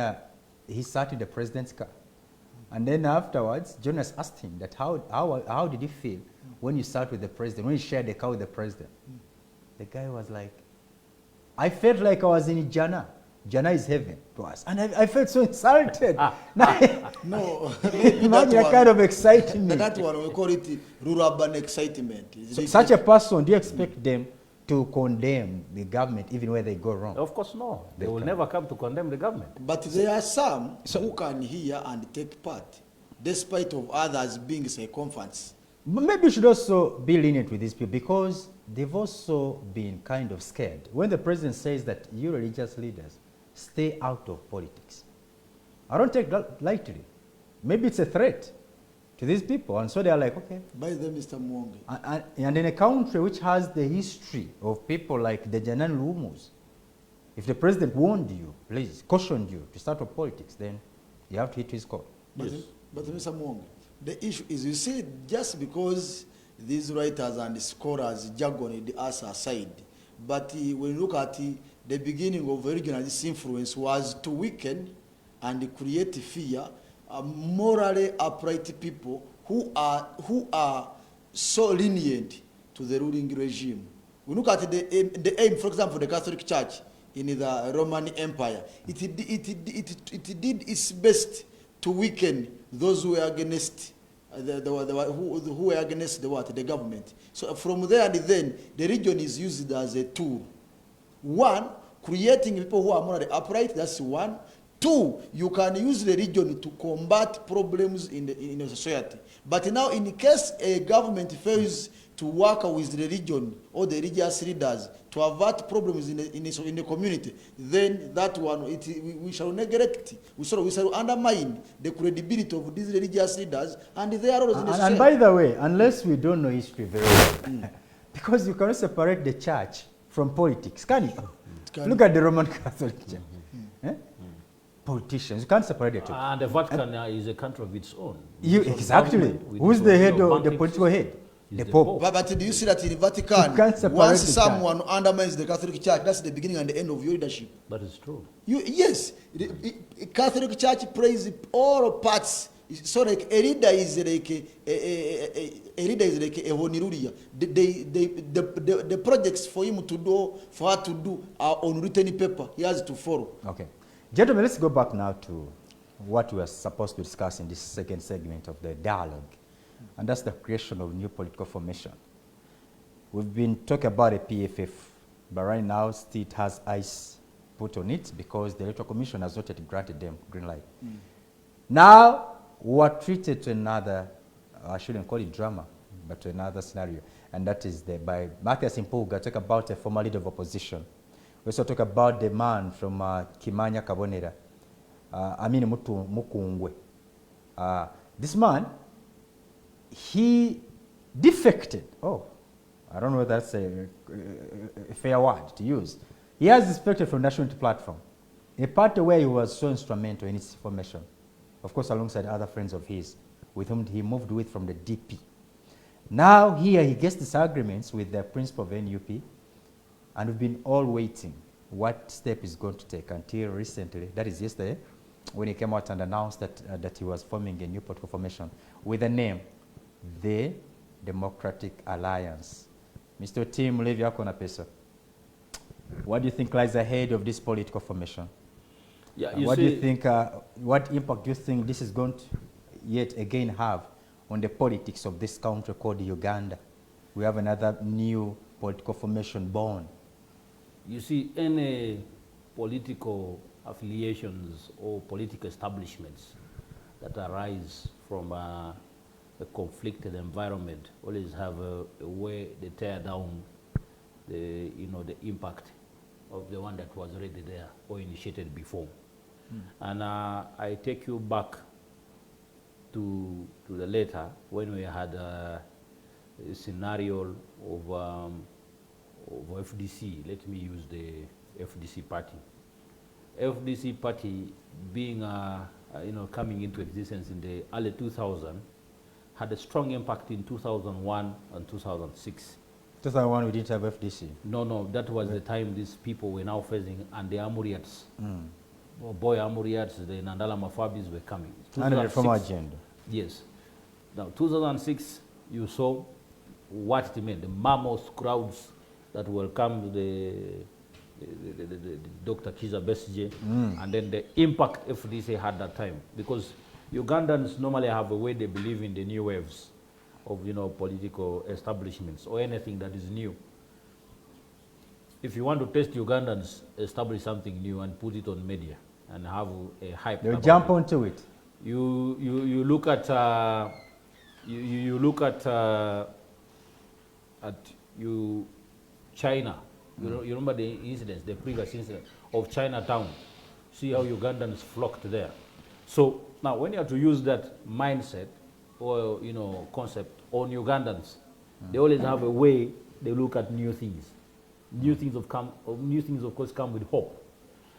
he sat in the president's car. And then afterwards, Jonas asked him that how did he feel when you sat with the president, when you shared the car with the president? The guy was like, I felt like I was in Jannah. Jannah is heaven to us. And I felt so insulted. No, Imagine that kind of excitement. That one, we call it rural excitement. So such a person, do you expect them to condemn the government even where they go wrong? Of course, no. They will never come to condemn the government. But there are some who can hear and take part, despite of others being circumference. But maybe we should also be lenient with these people because they've also been kind of scared. When the president says that you religious leaders stay out of politics, I don't take that lightly. Maybe it's a threat to these people, and so they are like, okay. By them, Mr. Mwonge. And in a country which has the history of people like the Janan Lumus, if the president warned you, please, cautioned you to start with politics, then you have to hit his call. But Mr. Mwonge, the issue is, you see, just because these writers and scholars jargon us aside, but when you look at the beginning of regionalist influence was to weaken and create fear, morally upright people who are so lenient to the ruling regime. We look at the aim, for example, the Catholic Church in the Roman Empire. It did its best to weaken those who were against who were against the government. So from there and then, the region is used as a tool. One, creating people who are morally upright. That's one. Two, you can use the region to combat problems in the society. But now, in case a government fails to work with the region or the religious leaders to avert problems in the community, then that one, we shall neglect. We shall undermine the credibility of these religious leaders and their roles in the society. And by the way, unless we don't know history very well, because you cannot separate the church from politics, can you? Look at the Roman Catholic Church. Politicians, you can't separate the two. And the Vatican is a country of its own. Exactly. Who's the head of the political head? The Pope. But do you see that in the Vatican, once someone undermines the Catholic Church, that's the beginning and the end of your leadership? That is true. Yes. The Catholic Church plays all parts. So like a leader is like a honiruria. The projects for him to do, for her to do, are on written paper. He has to follow. Okay. Gentlemen, let's go back now to what we are supposed to discuss in this second segment of the dialogue, and that's the creation of new political formation. We've been talking about a PFF, but right now still it has ice put on it because the Electoral Commission has not yet granted them green light. Now, we are treated to another, I shouldn't call it drama, but to another scenario, and that is by Matthias Impuga, talk about a former leader of opposition. We also talk about the man from Kimanya Kabonera, Amini Mukungwe. This man, he defected. Oh, I don't know if that's a fair word to use. He has defected from National Unity Platform, a party where he was so instrumental in its formation, of course, alongside other friends of his, with whom he moved with from the DP. Now here he gets disagreements with the principal of NUP, and we've been all waiting what step he's going to take until recently, that is yesterday, when he came out and announced that he was forming a new political formation with the name, the Democratic Alliance. Mr. Tim Levi Akona Pesa, what do you think lies ahead of this political formation? Yeah, what do you think, what impact do you think this is going to yet again have on the politics of this country called Uganda? We have another new political formation born. You see, any political affiliations or political establishments that arise from a conflicted environment always have a way they tear down the impact of the one that was already there or initiated before. And I take you back to the later when we had a scenario of FDC. Let me use the FDC party. FDC party being coming into existence in the early 2000s had a strong impact in 2001 and 2006. 2001 we didn't have FDC. No, that was the time these people were now facing, and the Amuriats, boy Amuriats, the Nandala Mafabis were coming. And the reform agenda. Yes. Now 2006, you saw what it meant, the mammoth crowds that welcomed the Dr. Kiza Besigye, and then the impact FDC had that time. Because Ugandans normally have a way they believe in the new waves of political establishments or anything that is new. If you want to test Ugandans, establish something new and put it on media and have a hype. They'll jump onto it. You look at you look at China. You remember the incidents, the previous incident of Chinatown. See how Ugandans flocked there. So now, when you have to use that mindset or concept on Ugandans, they always have a way they look at new things. New things of course come with hope.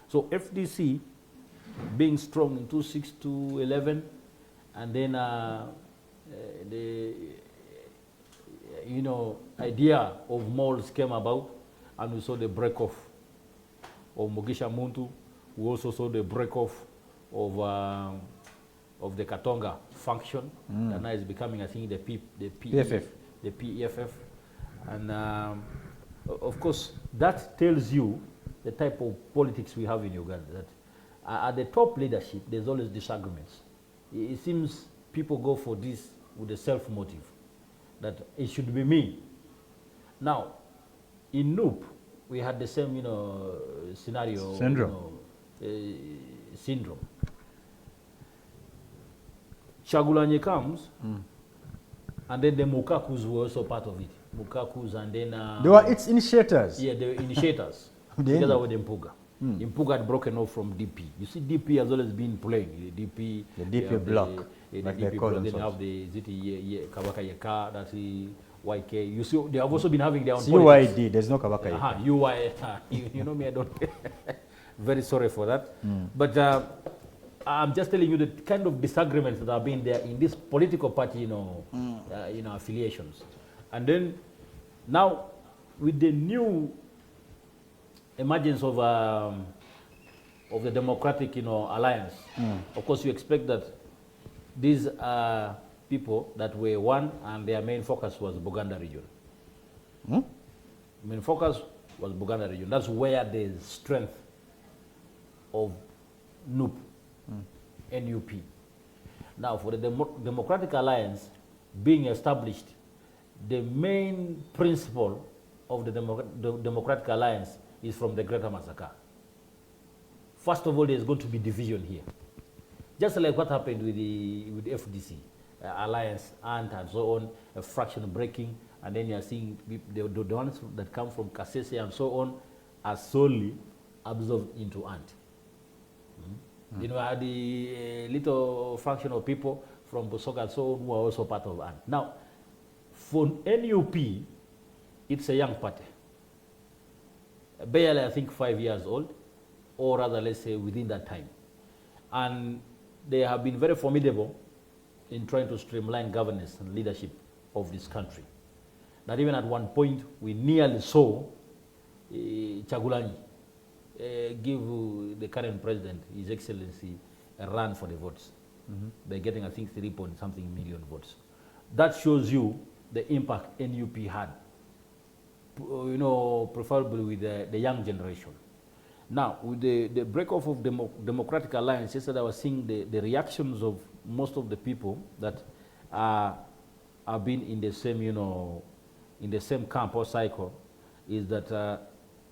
So FDC being strong in 2006 to 11, and then the idea of malls came about, and we saw the break off of Mugisha Muntu. We also saw the break off of the Katonga function, that now is becoming, I think, the PEFF, and of course that tells you the type of politics we have in Uganda. That at the top leadership, there's always disagreements. It seems people go for this with a self-motive, that it should be me. Now, in Noop, we had the same, scenario. Syndrome. Chagulanyi comes, and then the Mukakus were also part of it. Mukakus, and then they were its initiators. Yeah, they were initiators together with Impuga. Impuga had broken off from DP. You see, DP has always been playing the DP block. The DP block. Then have the Kabaka Yeka, that's the YK. You see, they have also been having their own politics. UID, there's no Kabaka Yeka. You know me, I don't. Very sorry for that. But I'm just telling you the kind of disagreements that have been there in this political party, affiliations. And then now, with the new emergence of the Democratic, Alliance, of course, you expect that these are people that were one, and their main focus was Buganda region. Main focus was Buganda region. That's where the strength of NUP, NUP. Now, for the Democratic Alliance being established, the main principle of the Democratic Alliance is from the Greater Massacre. First of all, there's going to be division here. Just like what happened with the FDC, Alliance, and so on, a fraction breaking, and then you're seeing the ones that come from Kasese and so on are solely absorbed into ANT. You know, the little fraction of people from Busoga and so on who are also part of ANT. Now, for NUP, it's a young party. Barely, I think, 5 years old, or rather, let's say, within that time. And they have been very formidable in trying to streamline governance and leadership of this country. That even at one point, we nearly saw Chagulanyi give the current president, His Excellency, a run for the votes. They're getting, I think, 3-point-something million votes. That shows you the impact NUP had, preferably with the young generation. Now, with the break-off of Democratic Alliance, yesterday I was seeing the reactions of most of the people that have been in the same, in the same camp or cycle, is that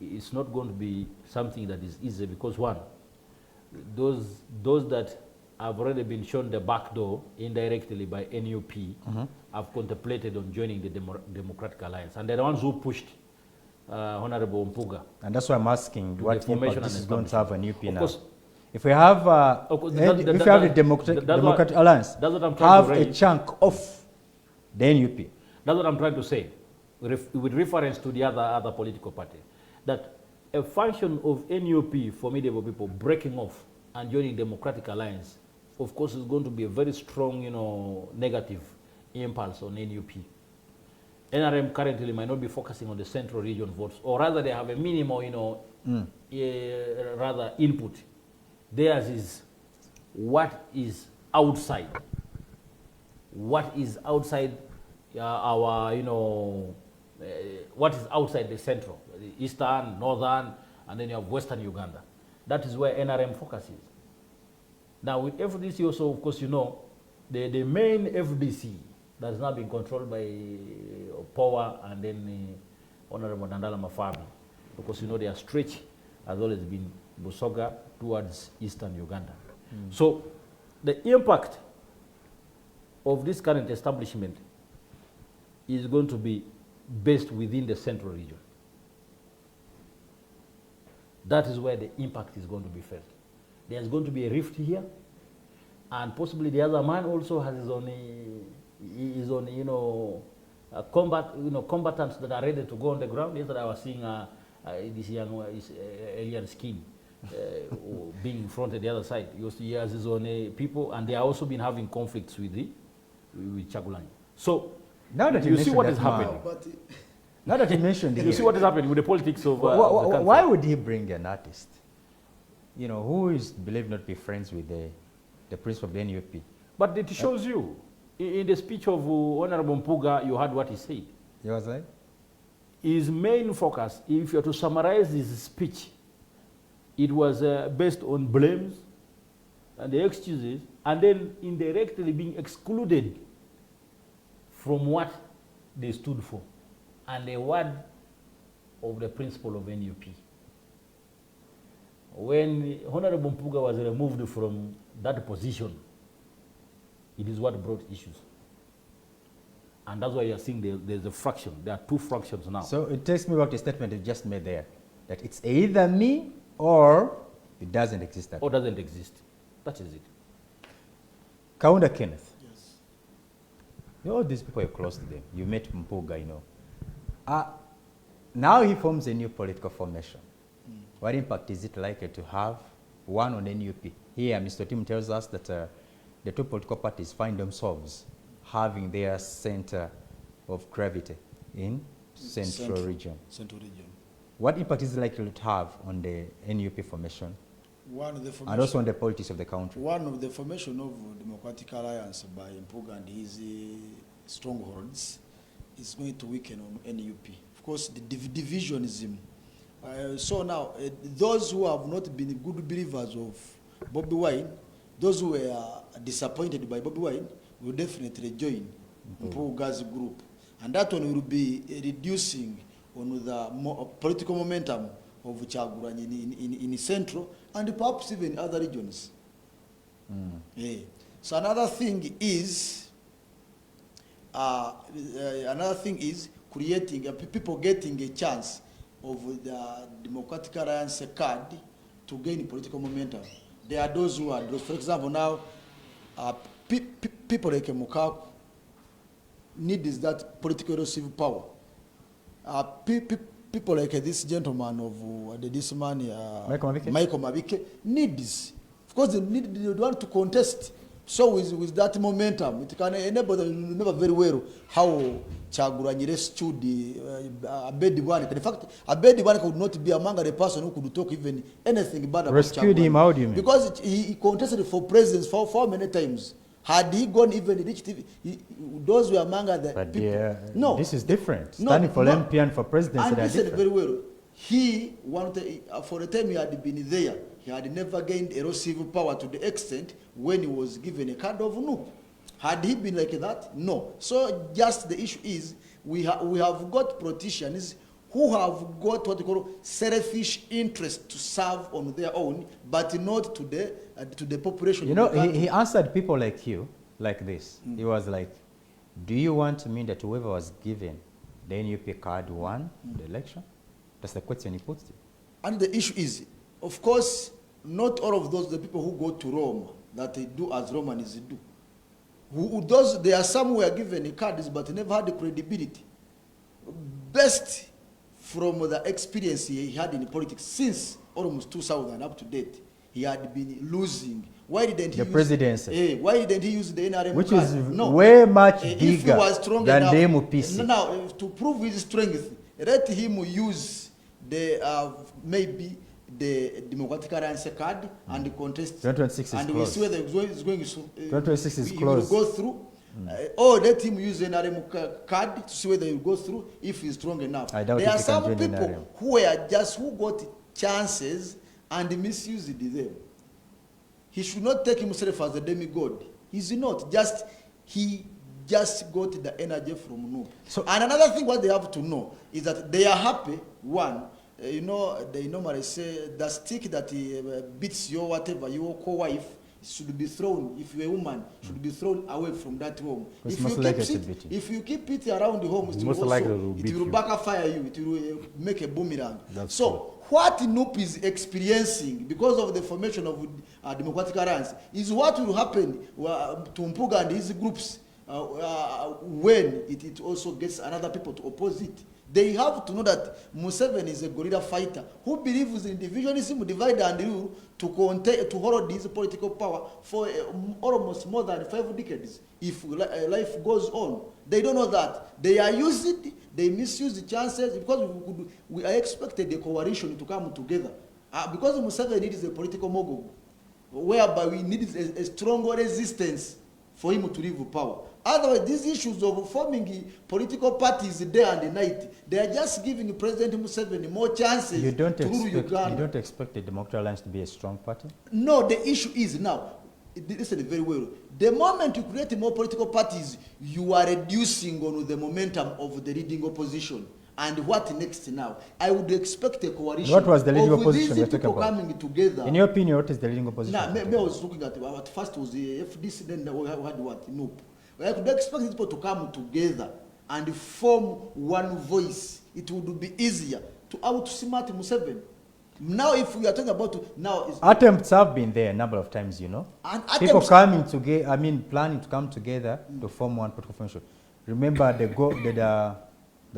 it's not going to be something that is easy, because one, those that have already been shown the back door indirectly by NUP have contemplated on joining the Democratic Alliance, and they're the ones who pushed Honorable Mpuga. And that's why I'm asking what impact this is going to have on UP now. Course, if we have the Democratic Alliance, have a chunk of the NUP. That's what I'm trying to say, with reference to the other political party, that a function of NUP, formidable people, breaking off and joining Democratic Alliance, of course, is going to be a very strong, negative impulse on NUP. NRM currently might not be focusing on the central region votes, or rather they have a minimal, rather input. Theirs is what is outside. What is outside our, what is outside the central, the eastern, northern, and then you have Western Uganda. That is where NRM focuses. Now with FDC also, of course, you know, the main FDC that has now been controlled by Power and then Honorable Nandala Mafabi, because you know their stretch has always been Busoga towards Eastern Uganda. So the impact of this current establishment is going to be based within the central region. That is where the impact is going to be felt. There's going to be a rift here, and possibly the other man also has his own, you know, combatants that are ready to go on the ground. Yesterday I was seeing this young alien skin being fronted the other side. He has his own people, and they have also been having conflicts with Chagulanyi. So now that you see what is happening. Now that you mentioned it, you see what is happening with the politics of, the country. Why would he bring an artist? You know, who is believed not to be friends with the principal of the NUP? But it shows you, in the speech of Honorable Mpuga, you heard what he said. He was like? His main focus, if you are to summarize his speech, it was based on blames and the excuses, and then indirectly being excluded from what they stood for, and the word of the principle of NUP. When Honorable Mpuga was removed from that position, it is what brought issues. And that's why you're seeing there's a fraction. There are two fractions now. So it takes me back to the statement you just made there, that it's either me or it doesn't exist at all. Or doesn't exist. That is it. Kaunda Kenneth. Yes. You know, all these people are close to them. You met Mpuga, you know. Now he forms a new political formation. What impact is it likely to have, one, on NUP? Here, Mr. Tim tells us that the two political parties find themselves having their center of gravity in Central Region. Central Region. What impact is it likely to have on the NUP formation? And also on the politics of the country? One of the formation of Democratic Alliance by Mpuga and his strongholds is going to weaken on NUP. Of course, the divisionism. So now, those who have not been good believers of Bobby Wine, those who were disappointed by Bobby Wine, will definitely join Mpuga's group. And that one will be reducing on the political momentum of Chagulanyi in Central and perhaps even other regions. Yeah. So another thing is creating people getting a chance of the Democratic Alliance card to gain political momentum. There are those who are, for example, now people like Mukaku need is that political erosive power. People like this gentleman of this man, Michael Mabike, needs. Of course, they want to contest. So with that momentum, it can enable them to remember very well how Chagulanyi rescued Abedi Bwana. In fact, Abedi Bwana could not be among the person who could talk even anything bad about rescued him, how do you mean? Because he contested for presidents for many times. Had he gone even reached, those were among the but people. No, this is different. Standing for MP and for presidency, and they are different. Very well. He wanted, for the time he had been there, he had never gained erosive power to the extent when he was given a card of no. Had he been like that? No. So just the issue is we have got politicians who have got what they call selfish interest to serve on their own, but not to the population. You know, he answered people like you like this. He was like, do you want me that whoever was given the NUP card won the election? That's the question he puts to you. And the issue is, of course, not all of those, the people who go to Rome, that they do as Romans do. There are some who were given cards but never had the credibility. Best from the experience he had in politics since almost 2000 up to date, he had been losing. Why didn't he the presidency? Why didn't he use the NRM which card? Is way much bigger than the MPC. Now, to prove his strength, let him use the maybe the Democratic Alliance card and the contest. 2026 is and close. We see whether it's going to. 2026 is he close. Will go through. Or let him use an NRM card to see whether he will go through if he's strong enough. I doubt there are some people who got chances and misused them. He should not take himself as a demigod. He's not. He just got the energy from no. So, and another thing what they have to know is that they are happy, one, they normally say the stick that beats your whatever, your co-wife, should be thrown, if you're a woman, should be thrown away from that home. If you keep it around the home, it will backfire you, it will make a boomerang. So what NUP is experiencing because of the formation of Democratic Alliance is what will happen to Mpuga and his groups when it also gets another people to oppose it. They have to know that Museveni is a guerrilla fighter who believes in divisionism, divide and rule to hold his political power for almost more than 5 decades. If life goes on, they don't know that. They are using, they misuse the chances because we are expected a coalition to come together. Because Museveni is a political mogul, whereby we need a stronger resistance for him to leave power. Otherwise, these issues of forming political parties day and night, they are just giving President Museveni more chances to rule Uganda. You don't expect the Democratic Alliance to be a strong party? No, the issue is now, listen very well, the moment you create more political parties, you are reducing on the momentum of the leading opposition. And what next now? I would expect a coalition. What was the leading opposition you're talking about? Coming together. In your opinion, what is the leading opposition? Nah, I was looking at first was the FDC, then we had what? Nope. I could expect people to come together and form one voice. It would be easier to outsmart Museveni. Now, if we are talking about now, attempts have been there a number of times, you know. People coming together, planning to come together to form one political formation. Remember there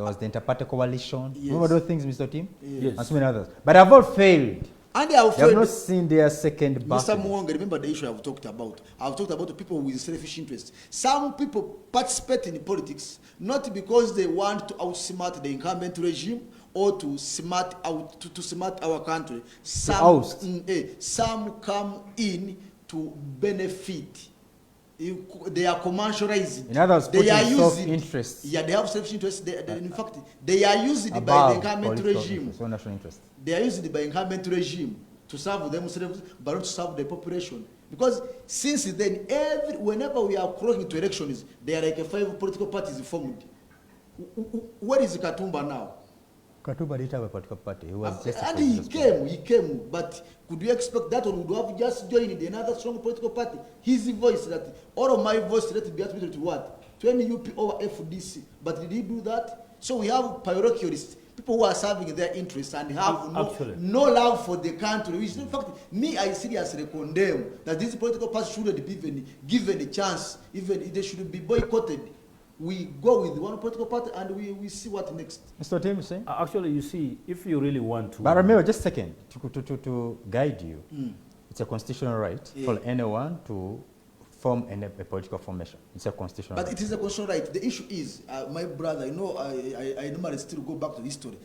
was the inter-party coalition. Yes. Remember those things, Mr. Tim? Yes. And so many others. But they've all failed. And they have not seen their second battle. Mr. Mwanga, remember the issue I've talked about. I've talked about the people with selfish interests. Some people participate in politics not because they want to outsmart the incumbent regime or to smart our country. Some come in to benefit. They are commercializing. In other words, they are using self-interest. Yeah, they have self-interest. In fact, they are used by the incumbent regime. National interest. They are used by incumbent regime to serve themselves, but not to serve the population. Because since then, whenever we are crossing to elections, there are like 5 political parties formed. Where is Katumba now? Katumba didn't have a political party. He was just and he came, but could we expect that one would have just joined another strong political party? His voice, that all of my voice, let it be attributed to what? To any UP or FDC. But did he do that? So we have parochialists, people who are serving their interests and have no love for the country. Which, in fact, I seriously condemn that these political parties shouldn't be given a chance. Even they should be boycotted. We go with one political party and we see what next. Mr. Tim, you say? Actually, you see, if you really want to... But remember, just a second, to guide you, it's a constitutional right for anyone to form a political formation. It's a constitutional right. But it is a constitutional right. The issue is, my brother, I normally still go back to the history.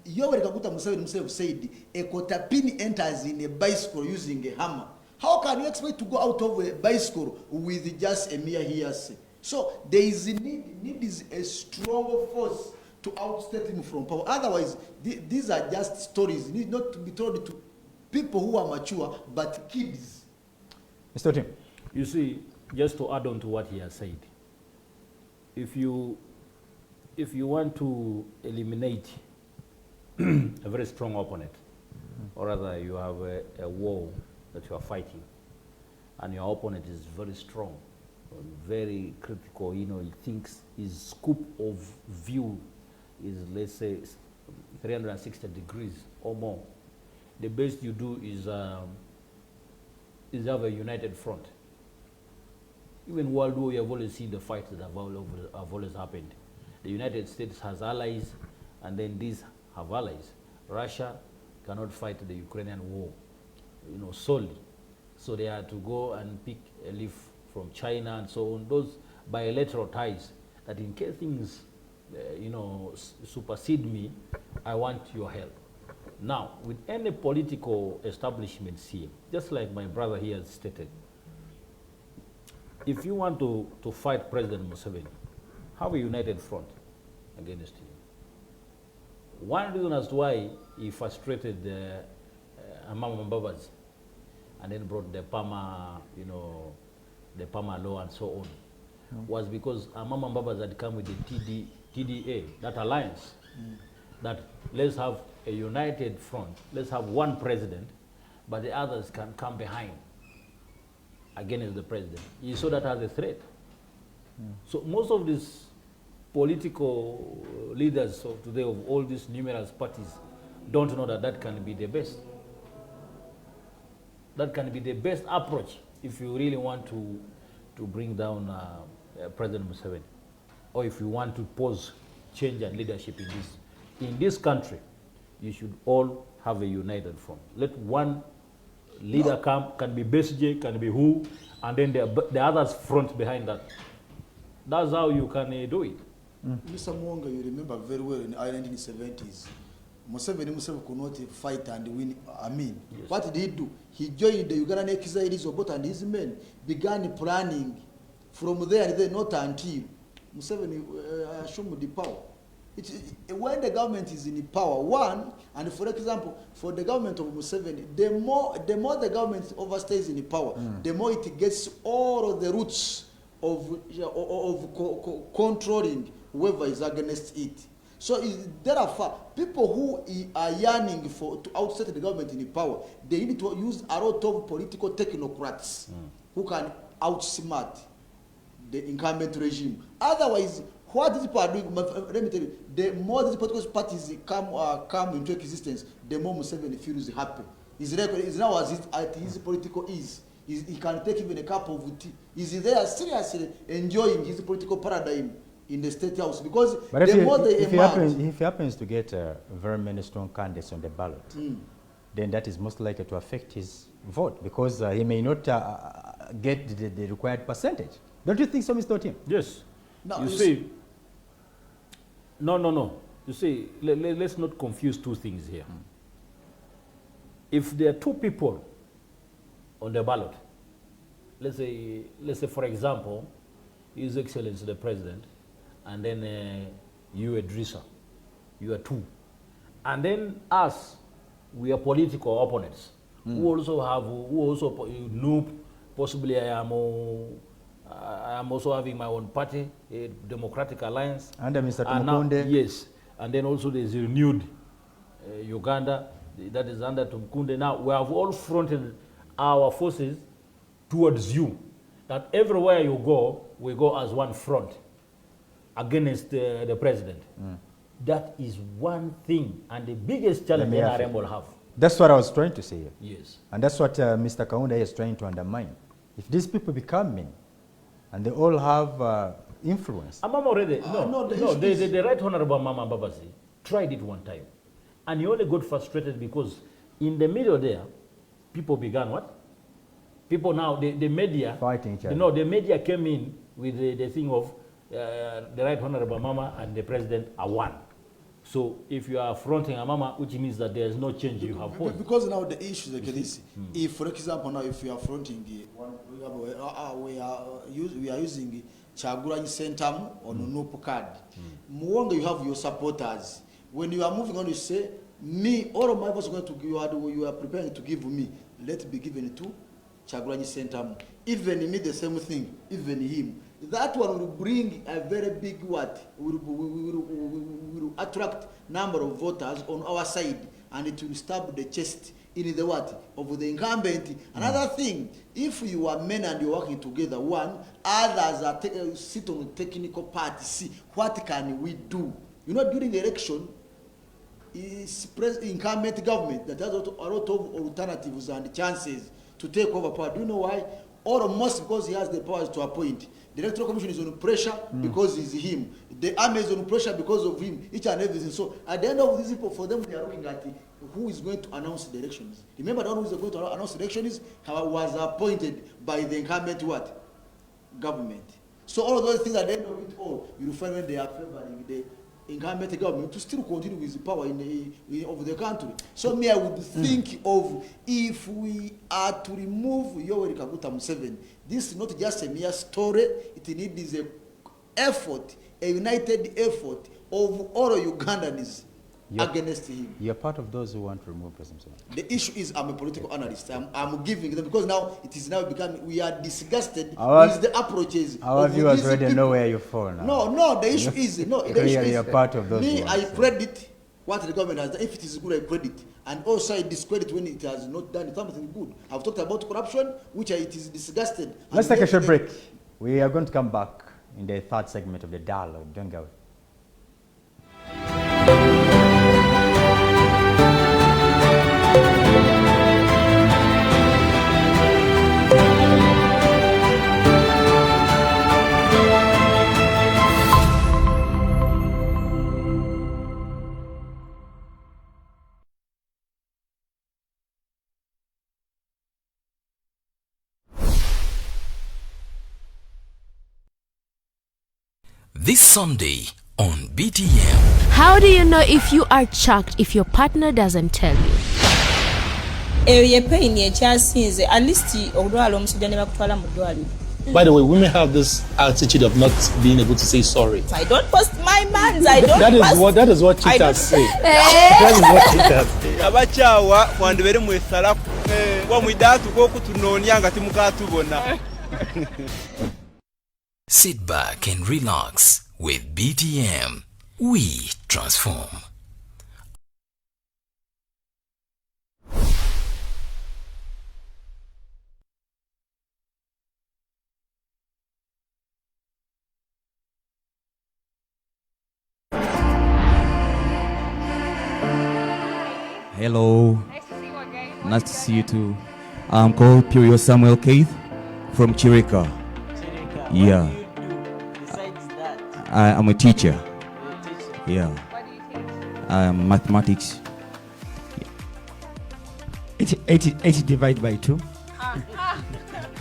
Yoweri Kaguta Museveni himself said, a kotapini enters in a bicycle using a hammer. How can you expect to go out of a bicycle with just a mere hearsay? So there is a need is a stronger force to oustate him from power. Otherwise, these are just stories. Need not to be told to people who are mature, but kids. Mr. Tim. You see, just to add on to what he has said, if you want to eliminate a very strong opponent, or rather you have a war that you are fighting, and your opponent is very strong, very critical, he thinks his scope of view is, let's say, 360 degrees or more. The best you do is have a united front. Even World War, we have always seen the fights that have always happened. The United States has allies, and then these have allies. Russia cannot fight the Ukrainian war, solely. So they had to go and pick a leaf from China and so on, those bilateral ties that in case things, supersede me, I want your help. Now, with any political establishments here, just like my brother here has stated, if you want to fight President Museveni, have a united front against him. One reason as to why he frustrated Amama Mbabas and then brought the Pama, the Pama law and so on, was because Amama Mbabas had come with the TDA, that alliance, that let's have a united front, let's have one president, but the others can come behind against the president. He saw that as a threat. So most of these political leaders of today, of all these numerous parties, don't know that that can be the best. That can be the best approach if you really want to bring down President Museveni, or if you want to pose change and leadership in this country. You should all have a united front. Let one leader come, can be Besije, can be who, and then the others front behind that. That's how you can do it. Mr. Mwanga, you remember very well in the 1970s, Museveni could not fight and win Amin. Yes. What did he do? He joined the Ugandan exiles Obot and his men, began planning from there and then, not until Museveni assumed the power. When the government is in power, one, and for example, for the government of Museveni, the more the government overstays in power, the more it gets all of the roots of controlling whoever is against it. So therefore, people who are yearning to outset the government in power, they need to use a lot of political technocrats who can outsmart the incumbent regime. Otherwise, what these people are doing, let me tell you, the more these political parties come into existence, the more Museveni feels happy. He's now at his political ease. He can take even a cup of tea. He's there seriously enjoying his political paradigm in the State House, because but the more they emerge... If he happens to get very many strong candidates on the ballot, then that is most likely to affect his vote, because he may not get the required percentage. Don't you think so, Mr. Otim? Yes. No, you see, no. You see, let's not confuse two things here. If there are two people on the ballot, let's say for example, His Excellency the President, and then you, Idrissa, you are two, and then us, we are political opponents who also know, possibly I am also having my own party, a Democratic Alliance. Under Mr. Tumukunde. Yes, and then also there's renewed Uganda, that is under Tumukunde. Now we have all fronted our forces towards you, that everywhere you go, we go as one front against the president. That is one thing, and the biggest challenge NRM will have. That's what I was trying to say. Yes. And that's what Mr. Kaunda is trying to undermine. If these people become men, and they all have influence. Amama already, the Right Honorable Mama Mbabasi tried it one time. And he only got frustrated because in the middle there, people began what? People now, the media, fighting each other. The media came in with the thing of the Right Honorable Mama and the President are one. So if you are fronting a Mama, which means that there is no change you have posed. Because now the issue is like this. If, for example, now if you are fronting, we are using Chaguranyi Centam on Nupu card. Mwanga, you have your supporters. When you are moving on, you say, me, all of my votes are going to give you are preparing to give me, let it be given to Chaguranyi Centam. Even me, the same thing, even him. That one will bring a very big what? Will attract number of voters on our side, and it will stab the chest in the what? Of the incumbent. Another thing, if you are men and you're working together, one, others are sit on the technical part, see, what can we do? You know, during the election, is incumbent government that has a lot of alternatives and chances to take over power. Do you know why? Almost because he has the powers to appoint. The Electoral Commission is on pressure because it's him. The army is on pressure because of him. Each and everything. So at the end of this, for them, they are looking at who is going to announce the elections. Remember, the one who is going to announce the elections was appointed by the incumbent what? Government. So all of those things at the end of it all, you will find when they are favoring the incumbent government to still continue with the power of the country. So me, I would think of if we are to remove Yoweri Kaguta Museveni, this is not just a mere story, it needs a effort, a united effort of all Ugandans against him. You're part of those who want to remove President Museveni. The issue is I'm a political analyst. I'm giving them because now it is now becoming, we are disgusted with the approaches. Our viewers already know where you fall now. No, the issue is, you're part of those me, ones. I credit what the government has done. If it is good, I credit. And also I discredit when it has not done something good. I've talked about corruption, which it is disgusted. Let's take a short break. We are going to come back in the third segment of the dialogue. Don't go. This Sunday on BTM. How do you know if you are chucked if your partner doesn't tell you? At least By the way, women have this attitude of not being able to say sorry. I don't post my mans. I don't that is what cheaters say. That is what cheaters say. Abachawa kwandibere mwesala kwa mwidatu ko kutunonya ngati mukatubona. Sit back and relax with BTM. We transform. Hello. Nice to see you again. Nice to see you too. I'm called Purio Samuel Keith from Chirika. Yeah. What do you do besides that? I'm a teacher. You're a teacher? Yeah. What do you teach? Mathematics. 80 divided by 2.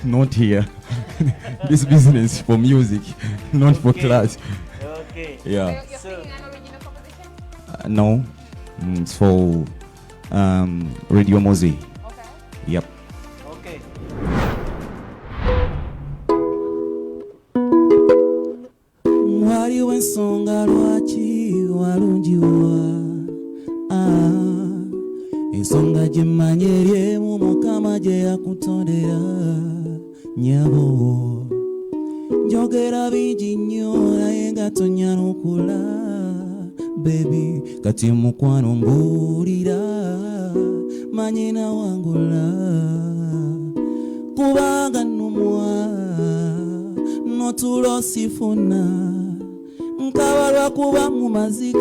Not here. This business for music, not for class. Okay. Yeah. So you're singing an original composition? No. It's for Radio Mose. Okay. Yep. Okay. Wali wensonga lwaki walungiwa ensonga gyemmanye eryemu Mukama gye yakutondera nyabo njogera bingi nnyo naye nga tonyanukula baby kati mukwano mbuulira manye nawangula kubanga nnumwa notulo sifuna nkabalwa kuba mu maziga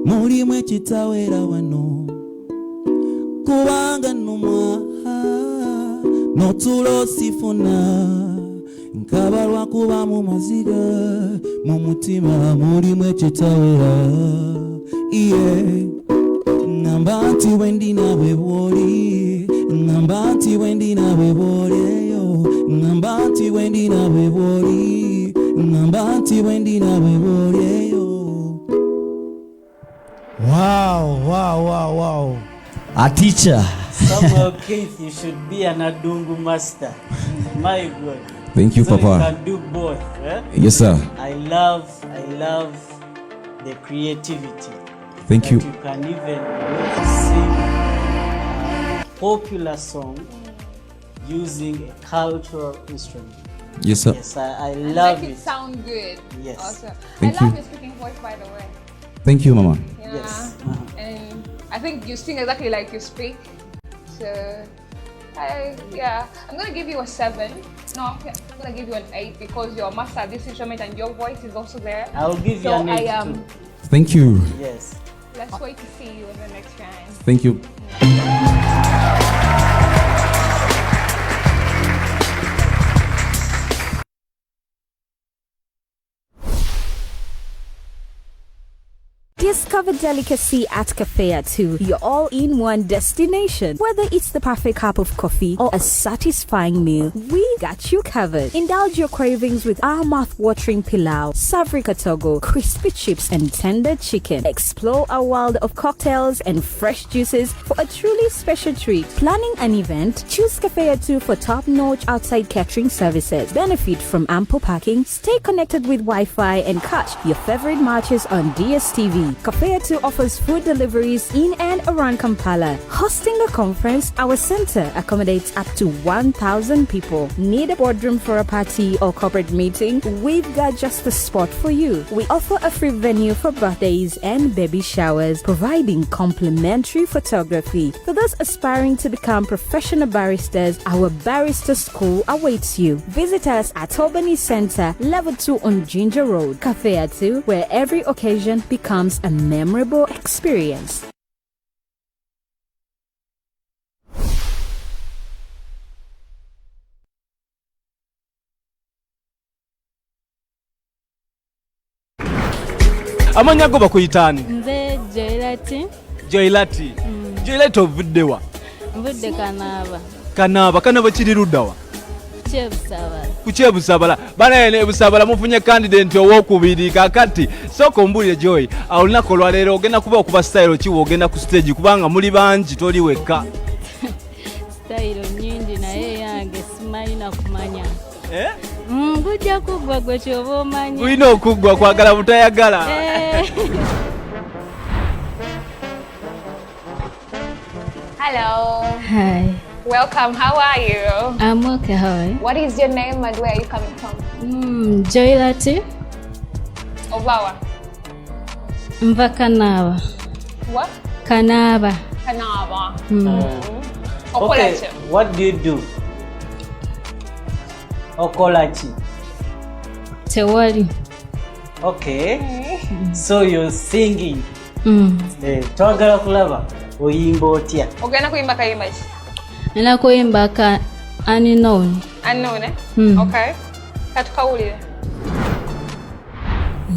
mulimu ekitawera wano kubanga nnumwa notulo sifuna nkabalwa kuba mu maziga mu mutima mulimu ekitawera iye ngamba nti wendi nawe bwoli ngamba nti wendi nawe bwolieyo ngamba nti wendi nawe bwoli ngamba nti wendi nawe bwolieyo. Wow. A teacher. Samuel Keith, you should be an Adungu master. My God. Thank you, so Papa. You can do both. Eh? Yes, sir. I love the creativity. Thank you. You can even sing a popular song using a cultural instrument. Yes, sir. Yes, I love it. It sound good. Yes. Also, Thank I love you. your speaking voice, by the way. Thank you, Mama. Yeah. Yes. And I think you sing exactly like you speak. So, I'm gonna give you a 7. No, I'm gonna give you an 8 because you're a master at this instrument and your voice is also there. I'll give you an 8 too. Thank you. Yes. Let's wait to see you in the next round. Thank you. Discover delicacy at Cafea 2, your all-in-one destination. Whether it's the perfect cup of coffee or a satisfying meal, we got you covered. Indulge your cravings with our mouth-watering pilau, savrika togo, crispy chips, and tender chicken. Explore a world of cocktails and fresh juices for a truly special treat. Planning an event? Choose Cafea 2 for top-notch outside catering services. Benefit from ample parking. Stay connected with Wi-Fi and catch your favorite matches on DSTV. Kafea 2 offers food deliveries in and around Kampala. Hosting a conference, our center accommodates up to 1,000 people. Need a boardroom for a party or corporate meeting? We've got just the spot for you. We offer a free venue for birthdays and baby showers, providing complimentary photography. For those aspiring to become professional baristas, our barista school awaits you. Visit us at Albany Center, Level 2 on Ginger Road. Kafea 2, where every occasion becomes a memorable experience. Amanya go bakuyitani? Nze Joylati. Joylati. Joylati ovuddewa? Mvudde Kanaaba. Kanaaba kiri luddawa? Kyebusabala. Ku Kyebusabala. Bana ene Busabala mufunye candidate owokubiri kakati. Soko mbulire Joy. Olunaku olwaleero ogenda kuba okuba style ki wogenda ku stage kubanga muli bangi toli wekka. Style nyingi naye yange simanyi na kumanya. Gujja kuggwa gwe kyoba omanyi. Gulina okuggwa kwagala butayagala. Hello. Hi. Welcome. How are you? I'm okay. How are you? What is your name and where are you coming from? Joylati. Obawa. Mva Kanaaba. What? Kanaaba. Kanaaba. Okay. What do you do? Okolachi. Tewali. Okay. So you're singing. Twagala kulaba oyimba otya? Ogenda kuyimba kayimba ki? Nina kuyimba ka unknown. Unknown, eh? Okay. Katukawulire.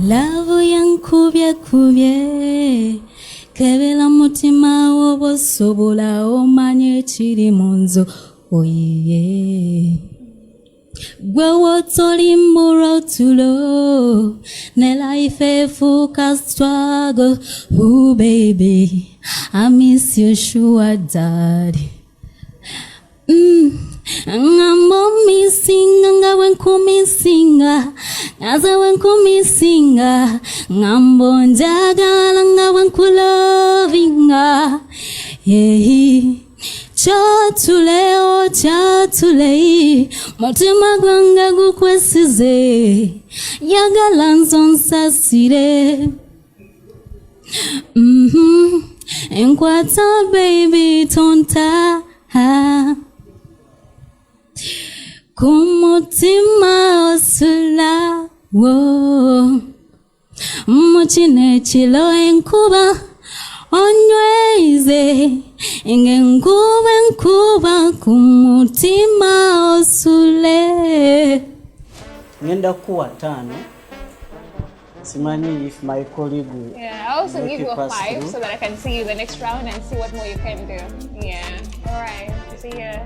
Love yankubye kebera mutima wobosobola omanye ekiri munzo oyiye. Gwe wotoli murotulo ne life efuka struggle. Ooh baby, I miss you sure daddy. Ngambo misinga ngawe nkumisinga ngaze wenkumisinga ngambo njagala ngawe nkulovinga Chatule mutima gwange gukwesize yagala nzonsasire enkwata baby tonta kumutima osula muchine chilo enkuba onyweze nkuba kumutima osule. Ngenda kuwa 5. Simani if my colleague will. Yeah, I'll also give you a 5 so that I can see you the next round and see what more you can do. Yeah. All right. See ya.